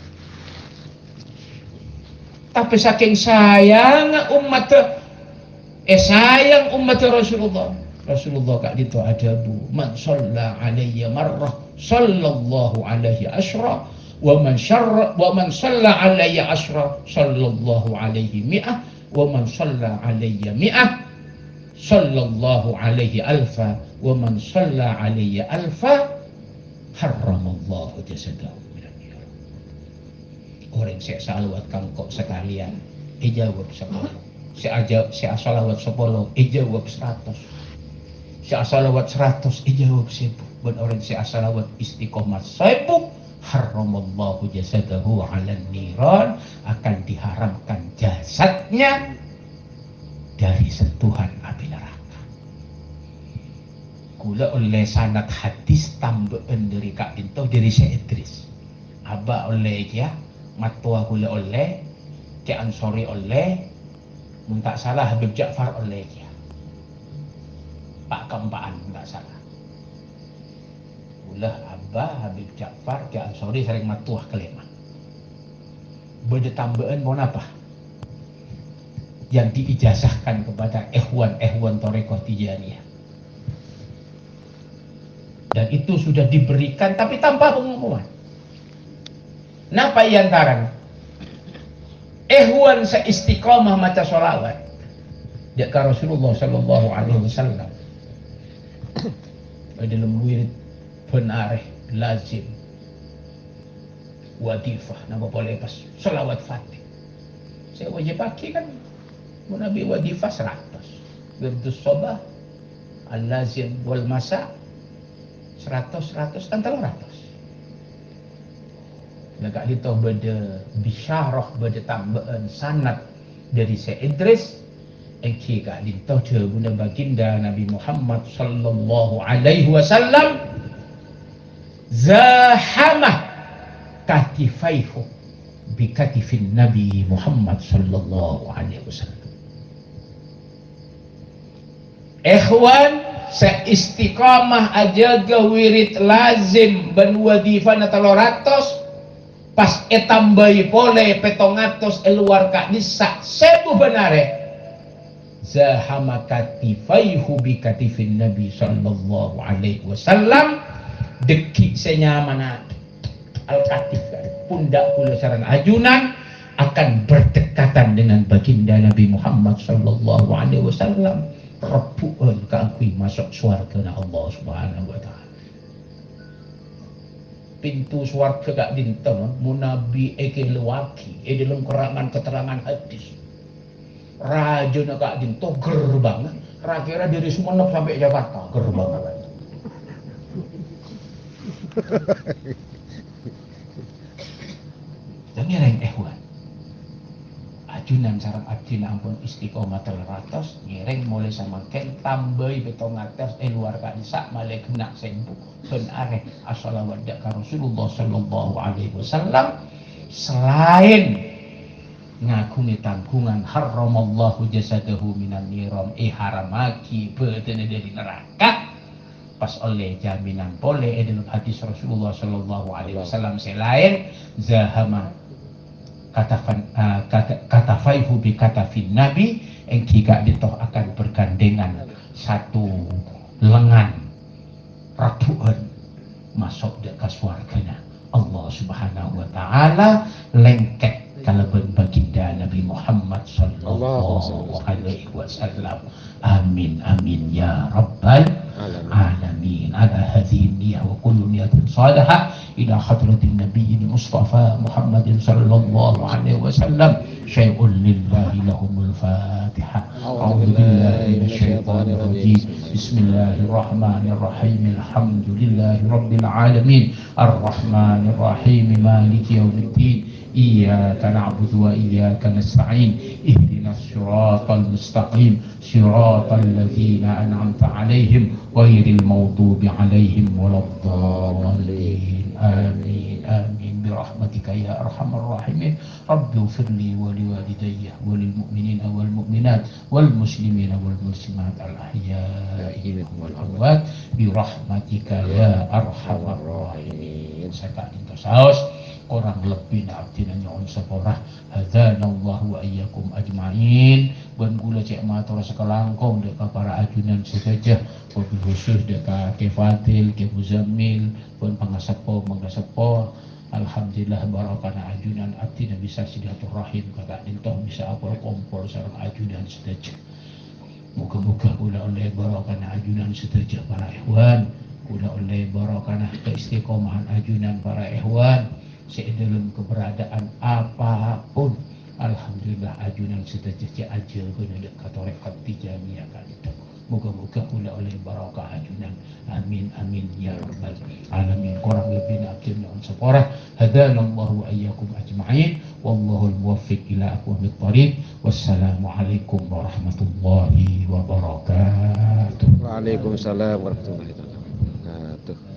Tapi saking sayang umat Rasulullah. Rasulullah kak itu adabu man shalla alayya marrah sallallahu alaihi asra wa man shalla alayya asra sallallahu alaihi mi'ah wa man shalla alayya mi'ah sallallahu alaihi alfa wa man shalla alayya alfa haramallahu jasadahu minan nar. Orang saya salawat kangkok sekalian, jawab 10. Saya salawat 10, jawab 100. Saya salawat 100, jawab 10. Dan orang saya salawat istiqomah 10, haramallahu jasadahu alan niran, akan diharamkan jasadnya dari sentuhan api neraka. Kula oleh sanad hadis tambahan dari Kak Dinto dari Syekh Idris. Aba oleh ya, matua kula oleh, Ki Ansori oleh, mun tak salah Habib Ja'far oleh ya. Pak Kempaan tak salah. Kula Aba Habib Ja'far Ki Ansori sering matuah kelima. Beda tambahan mau apa? Yang diijazahkan kepada ehwan Thariqah Tijaniyah. Dan itu sudah diberikan tapi tanpa pengumuman. Napa yantaran? Ehwan seistiqamah maca sholawat. Jaka Rasulullah sallallahu alaihi wasallam. Dalam wirid penareh lazim wadifah nama boleh pas sholawat fatih. Saya wajib pakai kan Nabi wadifah 100. Wirdus sobah al-lazim wal masa 100 antara 100. Dekat itu beda bisyarah, beda tambahan sanad dari Syekh Idris. Engki kak dintoh je guna baginda Nabi Muhammad sallallahu alaihi wasallam zahamah katifaihu bi katifin Nabi Muhammad sallallahu alaihi wasallam. Ikhwan, seistiqamah ajaga wirid lazim ben wadifana 300 pas etambai pole 700 eluar kak nisa sebu benare zahama katifaihu bi katifin Nabi sallallahu alaihi wasallam deki senyamana al-katif pundak kula saran ajunan akan berdekatan dengan baginda Nabi Muhammad sallallahu alaihi wasallam rebuan keakui masuk swarga na Allah subhanahu wa ta'ala. Pintu swarga kak dinten munabi eke lewaki dalam keterangan hadis raja na kak dinten gerbang kira-kira dari Sumenep sampai Jakarta gerbang apa itu. Dan ngereng ehwan ajunan sarang abdina ampun istiqomah 300 ngereng mulai sama ken tambahi 700 luar kali sak malek kena sembuh ben arek as-salawat ka Rasulullah sallallahu alaihi wasallam selain ngagumi tanggungan haramallahu jasadahu minan niram haramaki betene dari neraka pas oleh jaminan boleh dalam hadis Rasulullah sallallahu alaihi wasallam selain zahama katafaihu bi katafin Nabi engki gak ditoh akan bergandengan satu lengan ratuan masuk ke surganya Allah subhanahu wa ta'ala lengket kalaban baginda Nabi Muhammad sallallahu alaihi wasallam. Amin amin ya rabbal alamin. Ala hadhihi niyyah wa kullu niyatin salihah ila hadratin nabiyyi Mustafa Muhammadin sallallahu alaihi wasallam. Syai'un lillahi lahumul Fatihah. A'udzu billahi minasyaitonir rajim. Bismillahirrahmanirrahim. Alhamdulillahi rabbil alamin. Arrahmanir rahim. Maliki yaumiddin. إياك نعبد وإياك نستعين اهدنا الصراط المستقيم صراط الذين أنعمت عليهم غير المغضوب عليهم ولا الضالين آمين آمين برحمتك يا أرحم الراحمين رب اغفر لي ولوالدي وللمؤمنين والمؤمنات والمسلمين والمسلمات الأحياء منهم والأموات برحمتك يا أرحم الراحمين. Sekarang itu saus kurang lebih abdina nyon seporah hadzanallahu wa iyyakum ajmain ban kula cek matur sekelangkong deka para ajunan sedaya wabil khusus deka Ke Fadil Ke Muzammil ban pangasepo manggasepo alhamdulillah barakana ajunan abdina bisa silaturahim kakak dintoh bisa apol kompol sareng ajunan sedaya. Moga-moga kula oleh barakana ajunan sedaya para ikhwan, kula oleh barakana keistiqomahan ajunan para ikhwan dalam keberadaan apapun. Alhamdulillah ajunan setajah aja kena dekat tarekat tijaniyah kali itu. Moga-moga kula oleh barakah ajunan. Amin amin ya rabbal alamin. Kurang lebih akhirnya seporah hadanallahu wa iyyakum ajma'in wallahu al-muwaffiq ila aqwamit thariq. Wassalamualaikum warahmatullahi wabarakatuh. Waalaikumsalam warahmatullahi wabarakatuh.